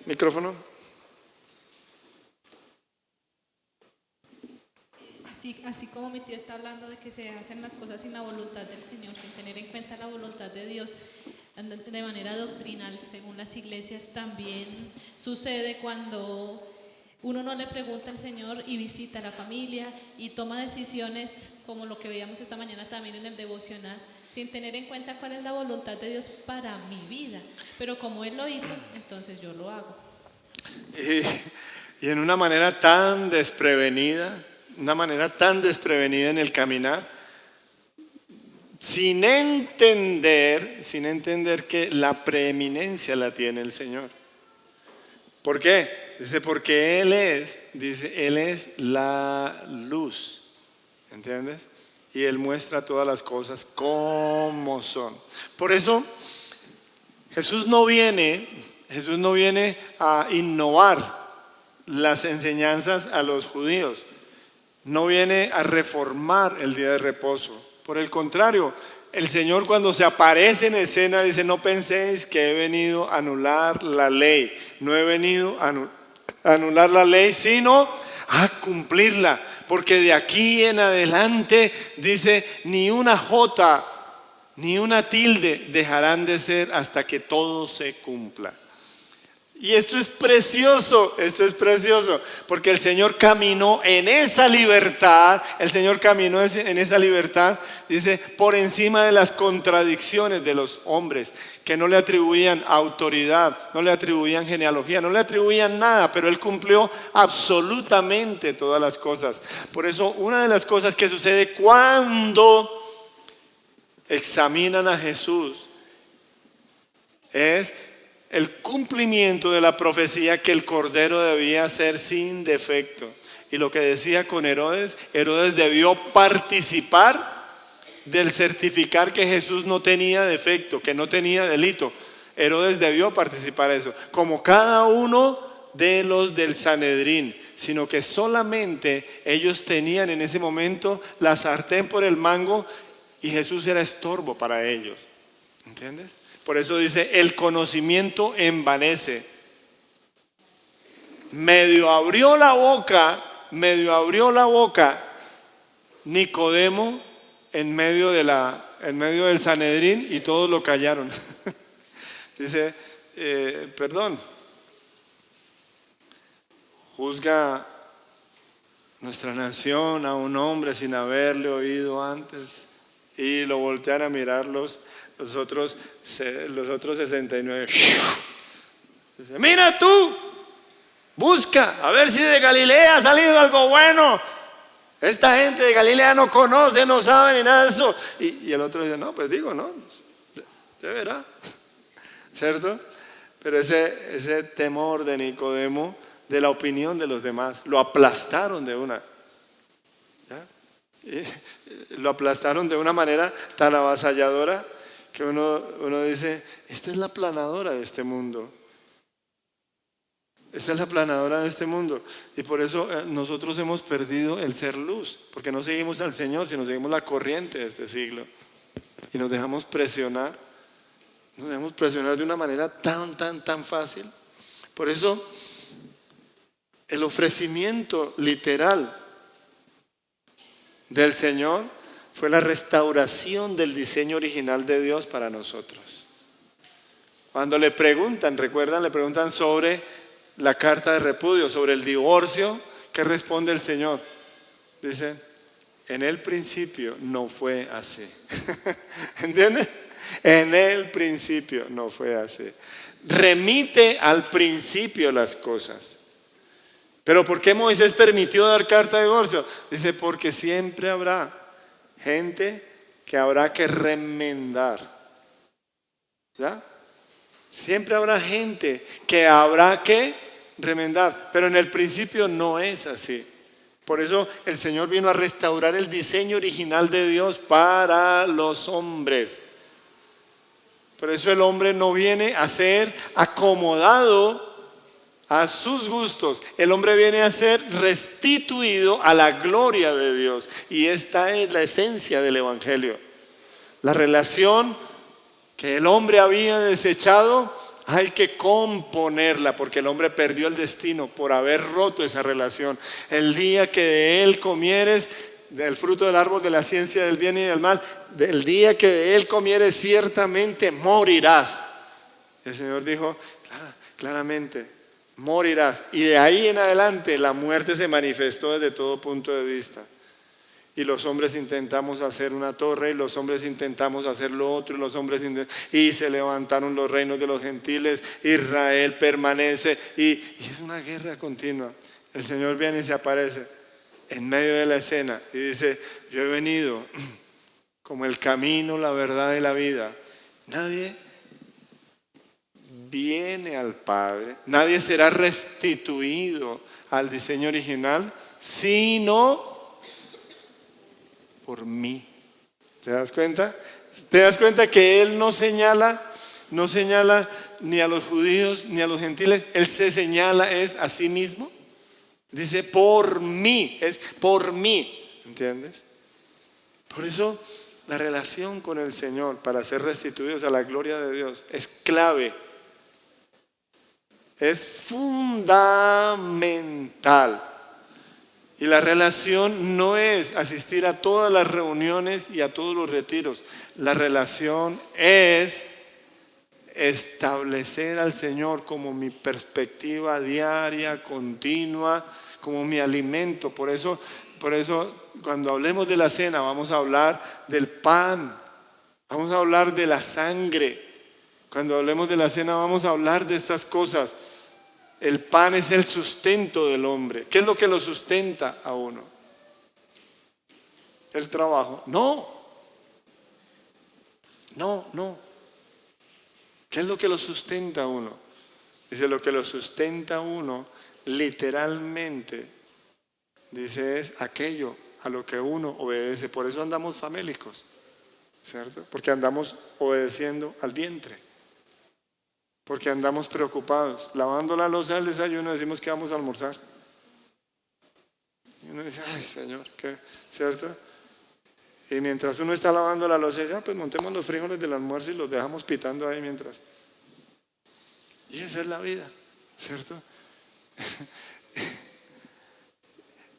Micrófono. Así como mi tío está hablando de que se hacen las cosas sin la voluntad del Señor, sin tener en cuenta la voluntad de Dios, de manera doctrinal, según las iglesias, también sucede cuando uno no le pregunta al Señor y visita a la familia y toma decisiones como lo que veíamos esta mañana también en el devocional, sin tener en cuenta cuál es la voluntad de Dios para mi vida. Pero como Él lo hizo, entonces yo lo hago. Y en una manera tan desprevenida en el caminar, sin entender que la preeminencia la tiene el Señor. ¿Por qué? Dice, porque Él es la luz, ¿entiendes? Y Él muestra todas las cosas como son. Por eso, Jesús no viene a innovar las enseñanzas a los judíos. No viene a reformar el día de reposo. Por el contrario, el Señor cuando se aparece en escena dice, no penséis que he venido a anular la ley. No he venido a anular la ley, sino a cumplirla. Porque de aquí en adelante, dice, ni una jota, ni una tilde dejarán de ser hasta que todo se cumpla. Y esto es precioso, porque el Señor caminó en esa libertad, dice, por encima de las contradicciones de los hombres, que no le atribuían autoridad, no le atribuían genealogía, no le atribuían nada, pero Él cumplió absolutamente todas las cosas. Por eso, una de las cosas que sucede cuando examinan a Jesús es el cumplimiento de la profecía que el Cordero debía ser sin defecto. Y lo que decía con Herodes, Herodes debió participar del certificar que Jesús no tenía defecto, que no tenía delito. Herodes debió participar de eso, como cada uno de los del Sanedrín, sino que solamente ellos tenían en ese momento la sartén por el mango y Jesús era estorbo para ellos. ¿Entiendes? Por eso dice, el conocimiento envanece. Medio abrió la boca Nicodemo en medio del Sanedrín y todos lo callaron. Dice, perdón, juzga nuestra nación a un hombre sin haberle oído antes. Y lo voltean a mirar los otros 69. Dice, mira tú, busca a ver si de Galilea ha salido algo bueno. Esta gente de Galilea no conoce, no sabe ni nada de eso. Y el otro dice, no, pues digo, no, ya verá. ¿Cierto? Pero ese temor de Nicodemo, de la opinión de los demás, lo aplastaron de una. ¿Ya? Lo aplastaron de una manera tan avasalladora que uno dice, esta es la aplanadora de este mundo. Esta es la aplanadora de este mundo. Y por eso nosotros hemos perdido el ser luz, porque no seguimos al Señor, sino seguimos la corriente de este siglo. Y nos dejamos presionar de una manera tan fácil. Por eso el ofrecimiento literal del Señor fue la restauración del diseño original de Dios para nosotros. Cuando le preguntan, ¿recuerdan? Le preguntan sobre la carta de repudio, sobre el divorcio. ¿Qué responde el Señor? Dice, en el principio no fue así. ¿Entiendes? En el principio no fue así. Remite al principio las cosas. Pero ¿por qué Moisés permitió dar carta de divorcio? Dice, porque siempre habrá gente que habrá que remendar. ¿Ya? Siempre habrá gente que habrá que remendar. Pero en el principio no es así. Por eso el Señor vino a restaurar el diseño original de Dios para los hombres. Por eso el hombre no viene a ser acomodado a sus gustos. El hombre viene a ser restituido a la gloria de Dios. Y esta es la esencia del Evangelio. La relación que el hombre había desechado, hay que componerla, porque el hombre perdió el destino por haber roto esa relación. El día que de él comieres del fruto del árbol de la ciencia del bien y del mal, el día que de él comieres ciertamente morirás. El Señor dijo claramente, morirás. Y de ahí en adelante la muerte se manifestó desde todo punto de vista. Y los hombres intentamos hacer una torre, y los hombres intentamos hacer lo otro, y se levantaron los reinos de los gentiles, Israel permanece, y es una guerra continua. El Señor viene y se aparece en medio de la escena y dice, yo he venido como el camino, la verdad y la vida. Nadie viene al Padre, nadie será restituido al diseño original, sino por mí. ¿Te das cuenta? ¿Te das cuenta que Él no señala ni a los judíos ni a los gentiles? Él se señala es a sí mismo. Dice por mí, es por mí. ¿Entiendes? Por eso la relación con el Señor para ser restituidos a la gloria de Dios es clave. Es fundamental. Y la relación no es asistir a todas las reuniones y a todos los retiros. La relación es establecer al Señor como mi perspectiva diaria, continua, como mi alimento. Por eso cuando hablemos de la cena vamos a hablar del pan, vamos a hablar de la sangre. Cuando hablemos de la cena vamos a hablar de estas cosas. El pan es el sustento del hombre. ¿Qué es lo que lo sustenta a uno? ¿El trabajo? No. ¿Qué es lo que lo sustenta a uno? Dice, lo que lo sustenta a uno, literalmente, dice, es aquello a lo que uno obedece. Por eso andamos famélicos, ¿cierto? Porque andamos obedeciendo al vientre. Porque andamos preocupados. Lavando la loza del desayuno decimos que vamos a almorzar. Y uno dice, ay Señor, ¿qué? ¿Cierto? Y mientras uno está lavando la loza, ya pues montemos los frijoles del almuerzo y los dejamos pitando ahí mientras. Y esa es la vida, ¿cierto?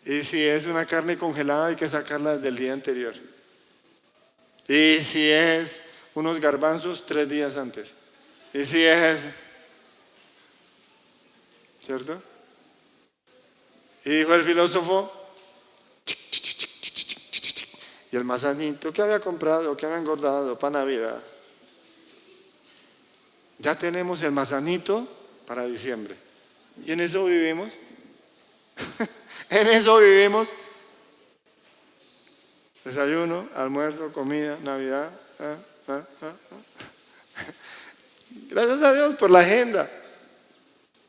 Y si es una carne congelada hay que sacarla desde el día anterior. Y si es unos garbanzos 3 días antes. Y si es, ¿cierto? Y dijo el filósofo, y el manzanito que había comprado, que había engordado para Navidad. Ya tenemos el manzanito para diciembre. Y en eso vivimos. En eso vivimos. Desayuno, almuerzo, comida, Navidad. Gracias a Dios por la agenda.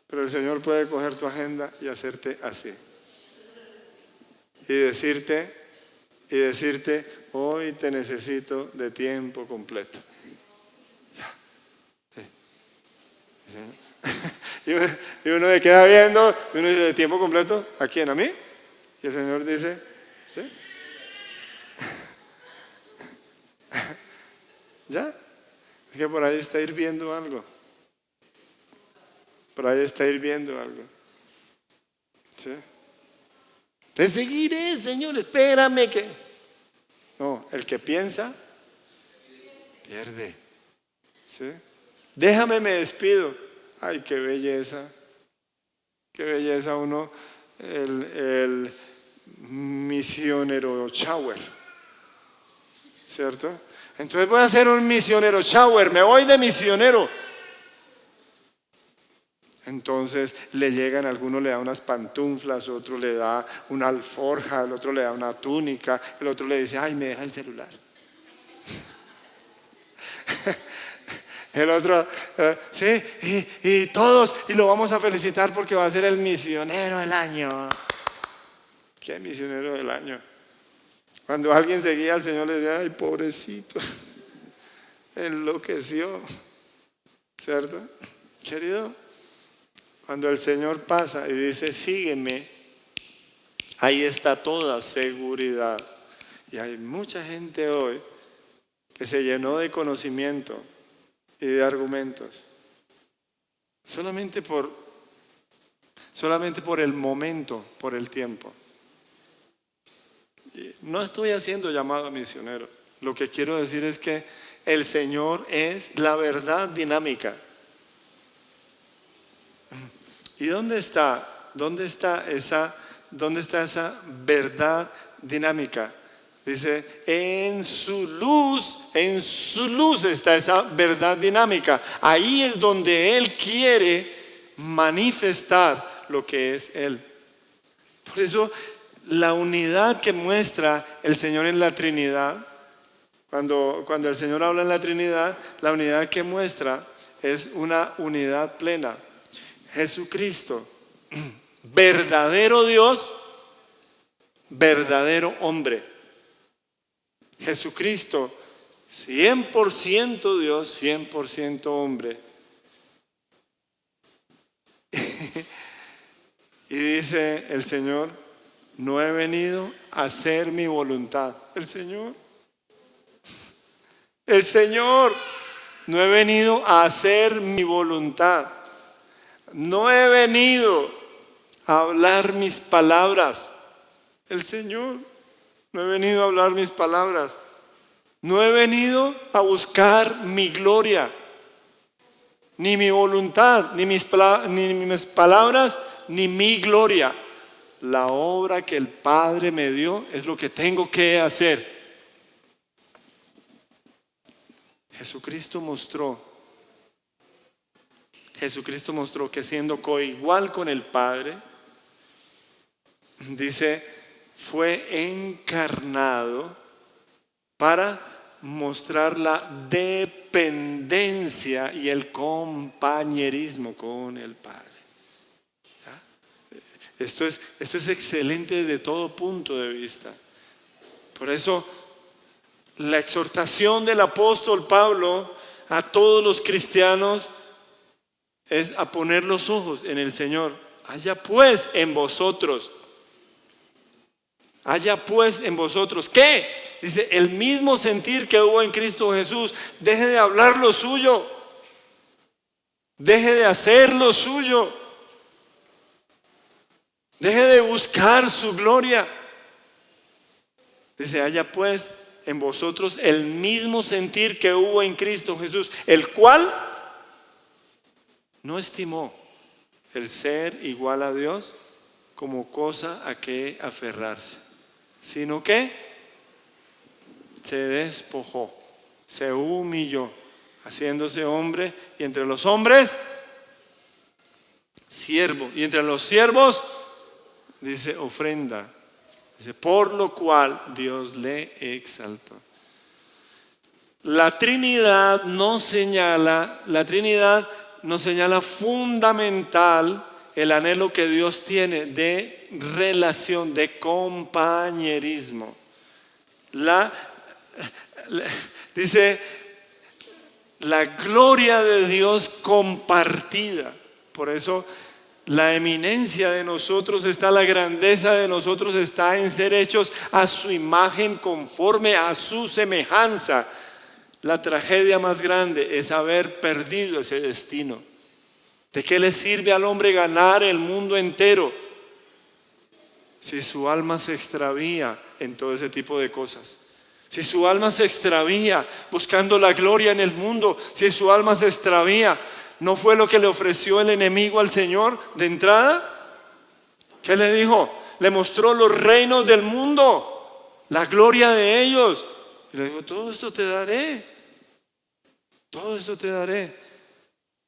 Pero el Señor puede coger tu agenda y hacerte así. Y decirte, hoy te necesito de tiempo completo. Y uno se queda viendo, y uno dice, ¿de tiempo completo? ¿A quién? ¿A mí? Y el Señor dice, ¿sí? ¿Ya? Es que por ahí está hirviendo algo. Por ahí está hirviendo algo. ¿Sí? Te seguiré, Señor, espérame que... No, el que piensa, pierde. ¿Sí? Déjame, me despido. Ay, qué belleza uno, el misionero shower, ¿cierto? Entonces voy a hacer un misionero shower, me voy de misionero. Entonces le llegan, alguno le da unas pantuflas, otro le da una alforja, el otro le da una túnica, el otro le dice, ay, me deja el celular. El otro, sí, y todos, y lo vamos a felicitar porque va a ser el misionero del año. ¿Qué misionero del año? Cuando alguien seguía al Señor le decía, ay, pobrecito, enloqueció, ¿cierto? Querido, cuando el Señor pasa y dice, sígueme, ahí está toda seguridad. Y hay mucha gente hoy que se llenó de conocimiento y de argumentos solamente por el momento, por el tiempo. Y no estoy haciendo llamado a misionero. Lo que quiero decir es que el Señor es la verdad dinámica. ¿Y dónde está esa verdad dinámica? Dice, en su luz está esa verdad dinámica. Ahí es donde Él quiere manifestar lo que es Él. Por eso, la unidad que muestra el Señor en la Trinidad, cuando el Señor habla en la Trinidad, la unidad que muestra es una unidad plena. Jesucristo, verdadero Dios, verdadero hombre. Jesucristo, 100% Dios, 100% hombre. Y dice el Señor, no he venido a hacer mi voluntad. El Señor, no he venido a hacer mi voluntad. No he venido a hablar mis palabras. El Señor, no he venido a hablar mis palabras. No he venido a buscar mi gloria, ni mi voluntad, ni mis palabras, ni mi gloria. La obra que el Padre me dio es lo que tengo que hacer. Jesucristo mostró que siendo coigual con el Padre, dice, fue encarnado para mostrar la dependencia y el compañerismo con el Padre. ¿Ya? Esto es excelente desde todo punto de vista. Por eso la exhortación del apóstol Pablo a todos los cristianos es a poner los ojos en el Señor. Haya pues en vosotros. ¿Qué? Dice, el mismo sentir que hubo en Cristo Jesús. Deje de hablar lo suyo. Deje de hacer lo suyo. Deje de buscar su gloria. Dice, haya pues en vosotros el mismo sentir que hubo en Cristo Jesús, el cual no estimó el ser igual a Dios como cosa a que aferrarse, sino que se despojó, se humilló, haciéndose hombre, y entre los hombres, siervo, y entre los siervos, dice, ofrenda. Dice, por lo cual Dios le exaltó. La Trinidad nos señala fundamental el anhelo que Dios tiene de relación, de compañerismo. Dice, la gloria de Dios compartida. Por eso la eminencia de nosotros está, la grandeza de nosotros está en ser hechos a su imagen, conforme a su semejanza. La tragedia más grande es haber perdido ese destino. ¿De qué le sirve al hombre ganar el mundo entero si su alma se extravía en todo ese tipo de cosas? Si su alma se extravía buscando la gloria en el mundo, si su alma se extravía, ¿no fue lo que le ofreció el enemigo al Señor de entrada? ¿Qué le dijo? Le mostró los reinos del mundo, la gloria de ellos. Y le dijo, todo esto te daré. Todo esto te daré.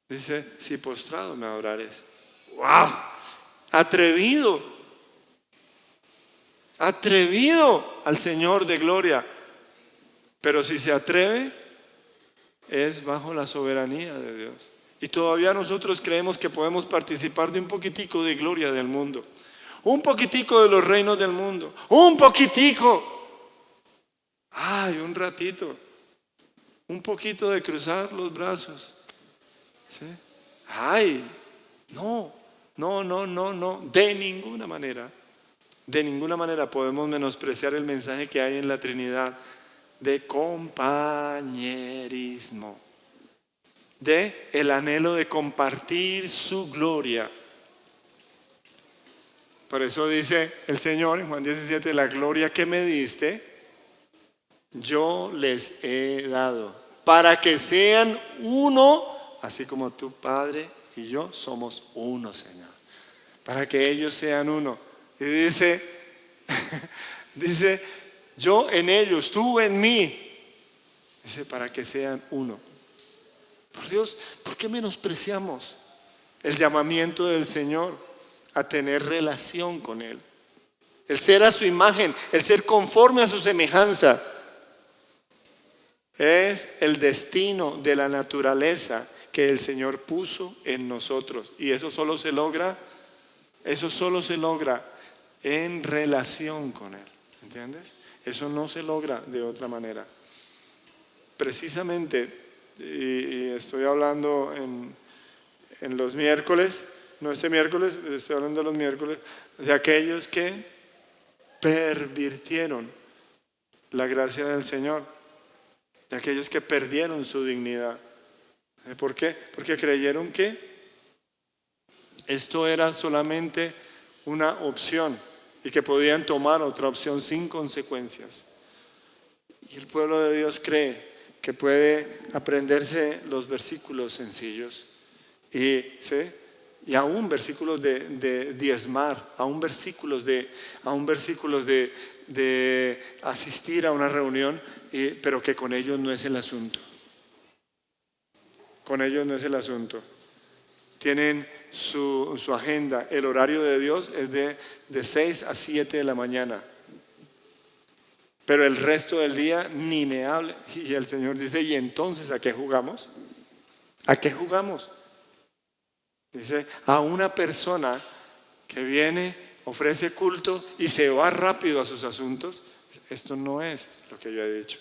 Dice, si postrado me adorares. ¡Wow! Atrevido al Señor de gloria. Pero si se atreve, es bajo la soberanía de Dios. Y todavía nosotros creemos que podemos participar de un poquitico de gloria del mundo, un poquitico de los reinos del mundo, un poquitico. Ay, un ratito, un poquito de cruzar los brazos. ¿Sí? Ay, no, de ninguna manera podemos menospreciar el mensaje que hay en la Trinidad de compañerismo, de el anhelo de compartir su gloria. Por eso dice el Señor en Juan 17, la gloria que me diste, yo les he dado, para que sean uno, así como tu Padre y yo somos uno, Señor. Para que ellos sean uno. Y dice, yo en ellos, tú en mí. Dice, para que sean uno. Por Dios, ¿por qué menospreciamos el llamamiento del Señor a tener relación con Él? El ser a su imagen, el ser conforme a su semejanza, es el destino de la naturaleza que el Señor puso en nosotros. Y eso solo se logra en relación con Él. ¿Entiendes? Eso no se logra de otra manera. Precisamente, y estoy hablando en los miércoles, no este miércoles, estoy hablando de los miércoles, de aquellos que pervirtieron la gracia del Señor, de aquellos que perdieron su dignidad. ¿Por qué? Porque creyeron que esto era solamente una opción y que podían tomar otra opción sin consecuencias. Y el pueblo de Dios cree que puede aprenderse los versículos sencillos y aún versículos de diezmar, aún versículos de asistir a una reunión, pero que con ellos no es el asunto. Con ellos no es el asunto. Tienen su agenda. El horario de Dios es de 6 a 7 de la mañana. pero el resto del día ni me hable. Y el Señor dice, ¿y entonces a qué jugamos? ¿A qué jugamos? Dice, a una persona que viene, ofrece culto y se va rápido a sus asuntos. Esto no es lo que yo he dicho.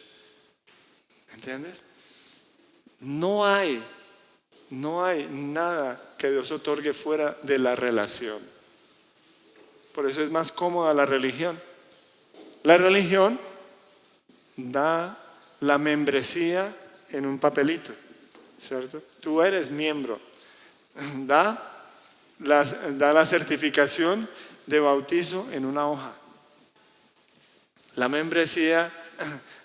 ¿Entiendes? No hay nada que Dios otorgue fuera de la relación. Por eso es más cómoda la religión. La religión da la membresía en un papelito, ¿cierto? Tú eres miembro. Da la certificación de bautizo en una hoja. La membresía,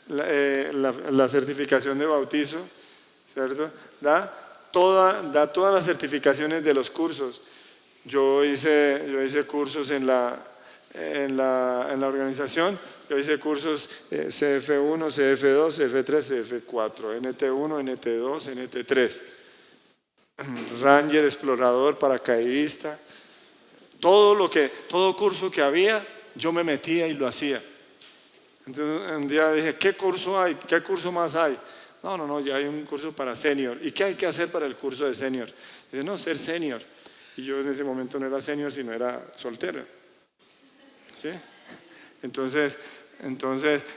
la certificación de bautizo, ¿cierto? Da todas las certificaciones de los cursos. Yo hice cursos en la organización. Yo hice cursos CF1, CF2, CF3, CF4, NT1, NT2, NT3. Ranger, explorador, paracaidista. Todo curso que había, yo me metía y lo hacía. Entonces un día dije, ¿qué curso hay? ¿Qué curso más hay? No, ya hay un curso para senior. ¿Y qué hay que hacer para el curso de senior? Dice, no, ser senior. Y yo en ese momento no era senior, sino era soltero. ¿Sí? Entonces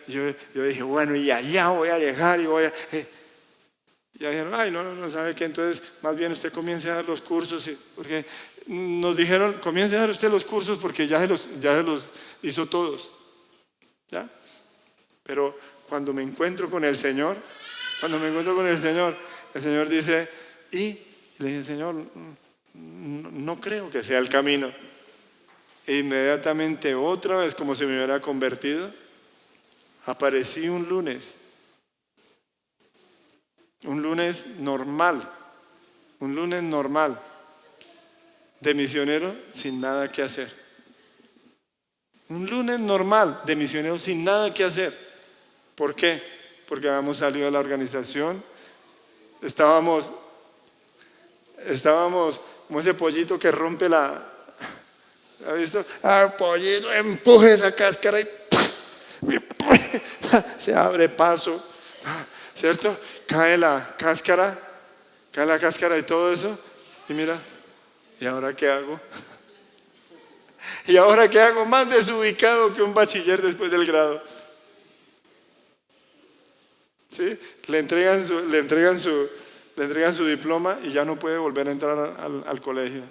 yo dije, bueno, y allá voy a llegar y voy a... Y ya dijeron, ay, no, ¿sabe qué? Entonces, más bien usted comience a dar los cursos, porque nos dijeron, comience a dar usted los cursos porque ya se los hizo todos. ¿Ya? Pero cuando me encuentro con el Señor, el Señor dice, y le dije, Señor, no creo que sea el camino. E inmediatamente otra vez, como si me hubiera convertido, aparecí un lunes normal, de misionero sin nada que hacer. Un lunes normal de misionero sin nada que hacer. ¿Por qué? Porque habíamos salido de la organización, estábamos como ese pollito que rompe la... ¿Ha visto? Pollito, empuje esa cáscara y se abre paso, ¿cierto? Cae la cáscara y todo eso, y mira, ¿y ahora qué hago? ¿Y ahora qué hago? Más desubicado que un bachiller después del grado. ¿Sí? Le entregan su diploma y ya no puede volver a entrar al colegio.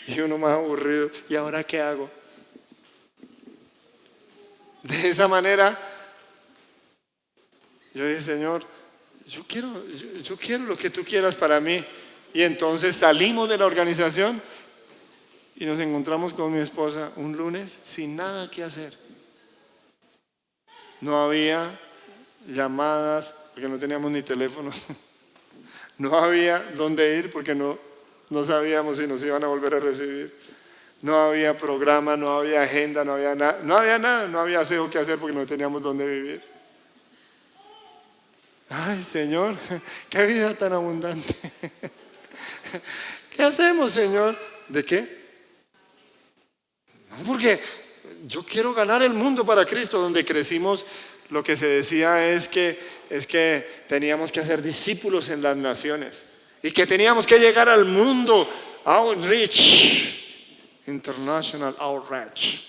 Y uno más aburrido, ¿y ahora qué hago? De esa manera, yo dije, Señor, yo quiero lo que tú quieras para mí. Y entonces salimos de la organización y nos encontramos con mi esposa un lunes sin nada que hacer. No había llamadas porque no teníamos ni teléfono. No había dónde ir porque no sabíamos si nos iban a volver a recibir. No había programa, no había agenda, no había nada, no había aseo que hacer porque no teníamos dónde vivir. Ay, Señor, qué vida tan abundante. ¿Qué hacemos, Señor? ¿De qué? No, porque yo quiero ganar el mundo para Cristo. Donde crecimos, lo que se decía es que teníamos que hacer discípulos en las naciones y que teníamos que llegar al mundo. Outreach, International Outreach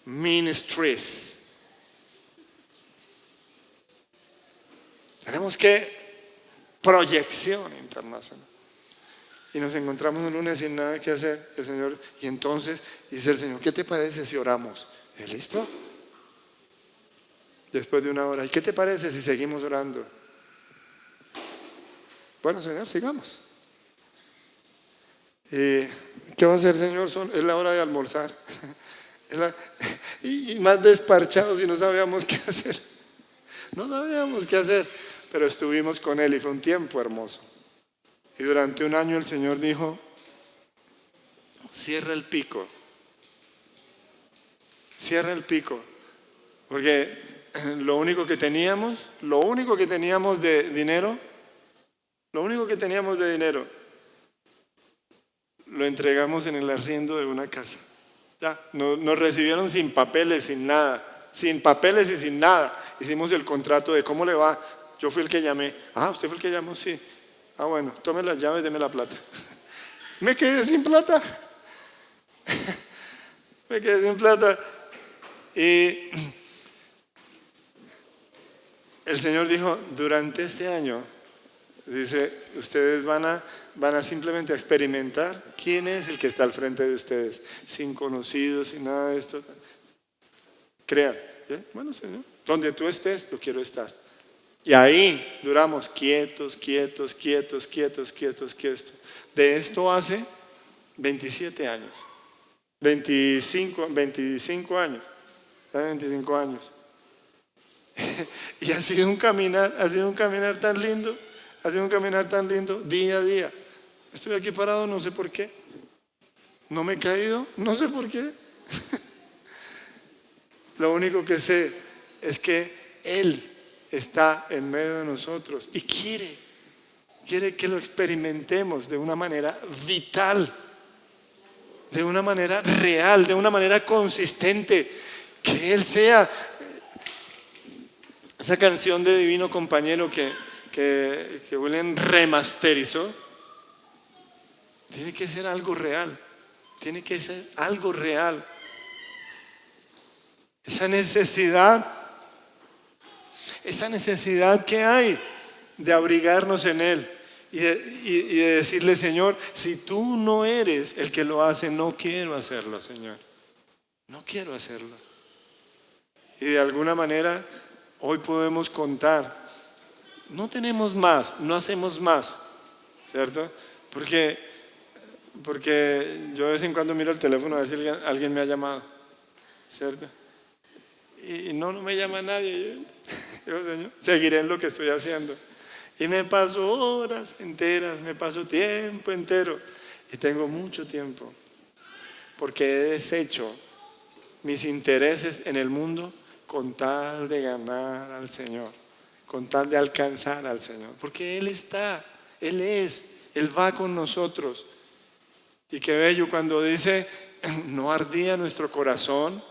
Ministries. Tenemos que proyección internacional. Y nos encontramos un lunes sin nada que hacer. El Señor, y entonces dice el Señor, ¿qué te parece si oramos? ¿Listo? Después de una hora, ¿y qué te parece si seguimos orando? Bueno, Señor, sigamos. ¿Qué va a hacer, Señor? Es la hora de almorzar. Y más desparchados y no sabíamos qué hacer. No sabíamos qué hacer, pero estuvimos con Él y fue un tiempo hermoso. Y durante un año el Señor dijo, cierra el pico. Cierra el pico. Porque lo único que teníamos de dinero, lo entregamos en el arriendo de una casa. Ya, nos recibieron sin papeles, sin nada. Sin papeles y sin nada. Hicimos el contrato de cómo le va. Yo fui el que llamé. Ah, ¿usted fue el que llamó? Sí. Ah, bueno, tome las llaves, deme la plata. Me quedé sin plata. Me quedé sin plata. Y el Señor dijo, durante este año, dice, ustedes van a simplemente experimentar quién es el que está al frente de ustedes, sin conocidos, sin nada de esto. Crean. ¿Sí? Bueno, Señor, donde tú estés, yo quiero estar. Y ahí duramos quietos. De esto hace 27 años. 25 años. 25 años. Y ha sido un caminar tan lindo. Ha sido un caminar tan lindo día a día. Estoy aquí parado, no sé por qué. No me he caído, no sé por qué. Lo único que sé es que Él está en medio de nosotros y quiere que lo experimentemos de una manera vital, de una manera real, de una manera consistente. Que Él sea esa canción de Divino Compañero que William remasterizó. Tiene que ser algo real. Tiene que ser algo real. Esa necesidad que hay de abrigarnos en Él y de decirle, Señor, si tú no eres el que lo hace, no quiero hacerlo, Señor. No quiero hacerlo. Y de alguna manera hoy podemos contar. No tenemos más, no hacemos más, ¿cierto? Porque yo de vez en cuando miro el teléfono a ver si alguien me ha llamado, ¿cierto? Y no me llama nadie. Yo, Señor, seguiré en lo que estoy haciendo. Y me paso horas enteras, me paso tiempo entero. Y tengo mucho tiempo. Porque he deshecho mis intereses en el mundo con tal de ganar al Señor, con tal de alcanzar al Señor. Porque Él está, Él va con nosotros. Y qué bello cuando dice, no ardía nuestro corazón,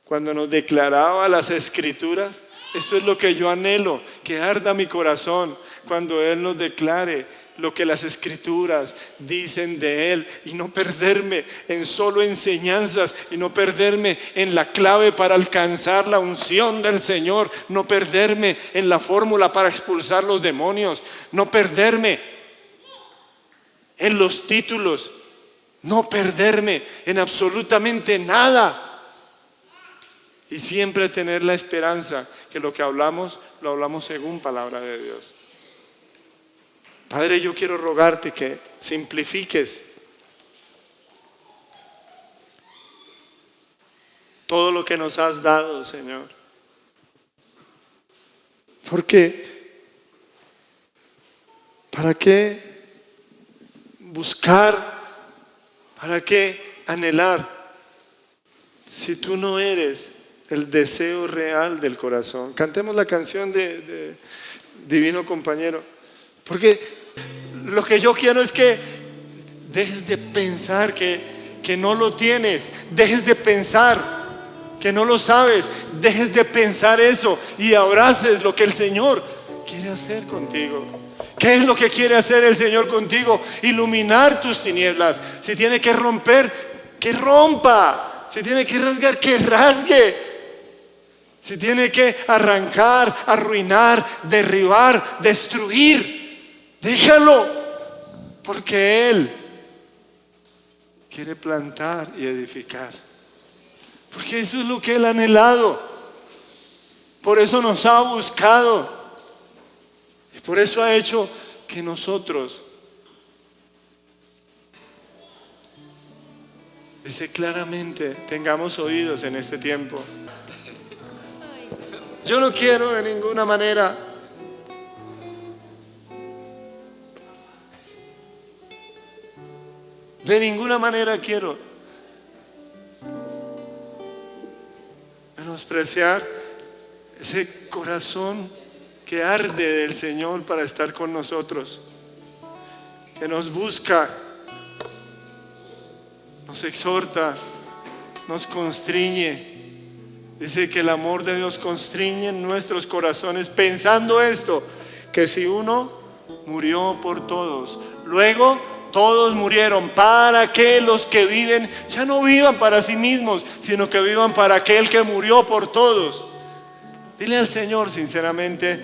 cuando nos declaraba las Escrituras. Esto es lo que yo anhelo, que arda mi corazón cuando Él nos declare lo que las Escrituras dicen de Él, y no perderme en solo enseñanzas, y no perderme en la clave para alcanzar la unción del Señor, no perderme en la fórmula para expulsar los demonios, no perderme en los títulos, no perderme en absolutamente nada. Y siempre tener la esperanza que lo que hablamos, lo hablamos según palabra de Dios. Padre, yo quiero rogarte que simplifiques todo lo que nos has dado, Señor. Porque, ¿para qué buscar? ¿Para qué anhelar? Si tú no eres el deseo real del corazón. Cantemos la canción de Divino Compañero. Porque lo que yo quiero es que dejes de pensar que no lo tienes. Dejes de pensar que no lo sabes. Dejes de pensar eso y abraces lo que el Señor quiere hacer contigo. ¿Qué es lo que quiere hacer el Señor contigo? Iluminar tus tinieblas. Si tiene que romper, que rompa. Si tiene que rasgar, que rasgue. Si tiene que arrancar, arruinar, derribar, destruir, déjalo, porque Él quiere plantar y edificar. Porque eso es lo que Él ha anhelado. Por eso nos ha buscado. Y por eso ha hecho que nosotros, dice claramente, tengamos oídos en este tiempo. Yo no quiero de ninguna manera quiero menospreciar ese corazón que arde del Señor para estar con nosotros, que nos busca, nos exhorta, nos constriñe. Dice que el amor de Dios constriñe en nuestros corazones, pensando esto, que si uno murió por todos, luego todos murieron, para que los que viven ya no vivan para sí mismos, sino que vivan para aquel que murió por todos. Dile al Señor sinceramente,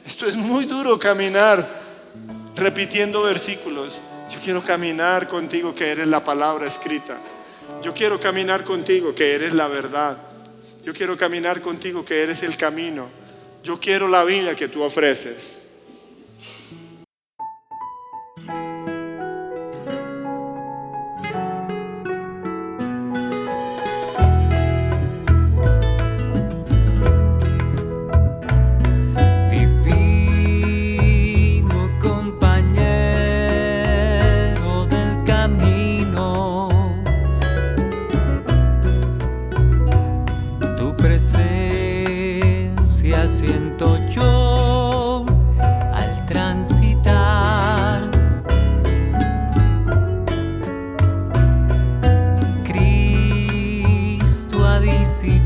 esto es muy duro caminar repitiendo versículos. Yo quiero caminar contigo que eres la palabra escrita. Yo quiero caminar contigo que eres la verdad. Yo quiero caminar contigo que eres el camino. Yo quiero la vida que tú ofreces. Siento yo al transitar. Cristo ha disipado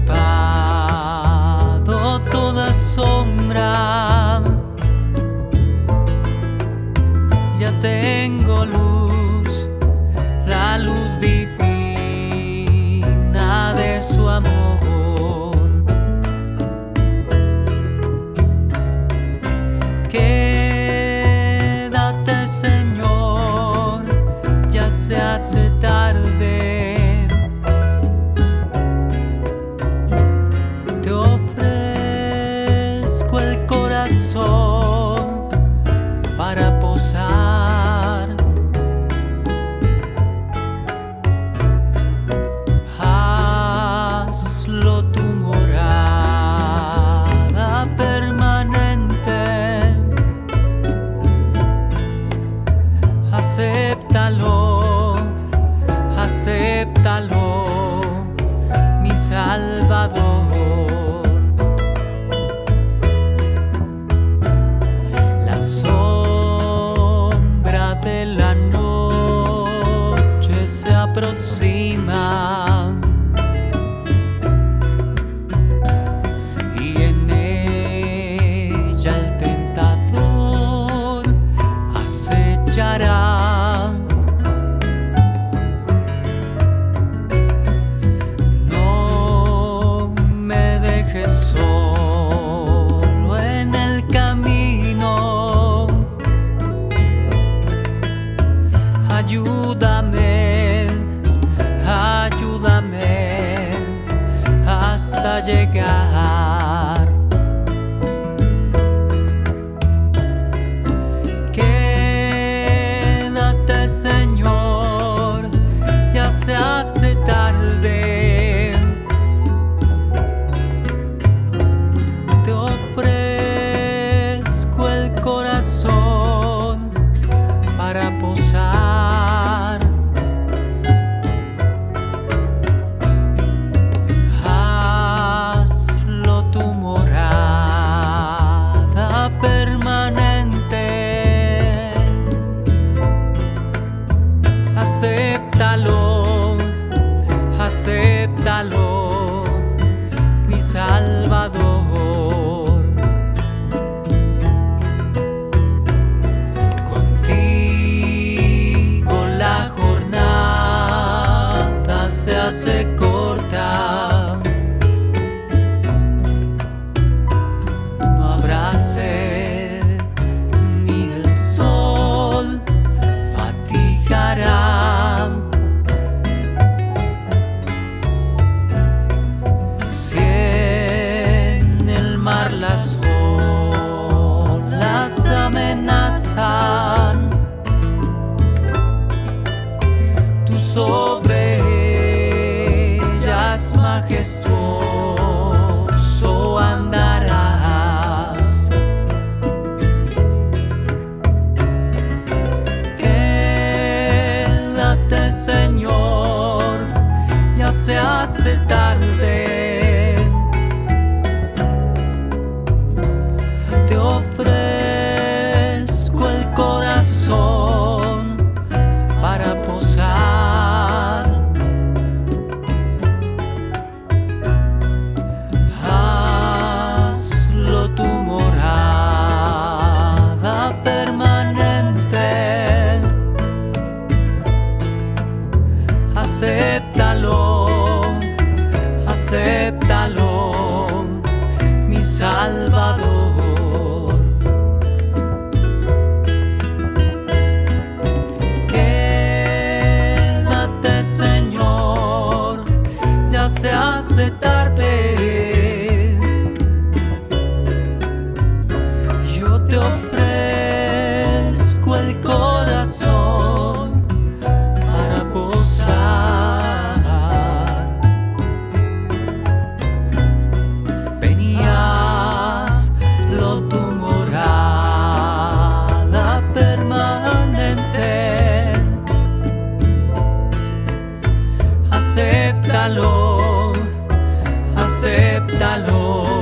toda sombra. Ya tengo luz, la luz divina de su amor. Quédate, Señor, ya se hace tarde. Te ofrezco el corazón para posar. Hazlo tu morada permanente. Acéptalo, acéptalo, mi Salvador. La sombra de la noche se aproxima y en ella el tentador acechará. Solo en el camino, ayúdame, ayúdame hasta llegar. Quédate, Señor, ya se hace tarde. Ofrezco el corazón para posar. Hazlo tu calor.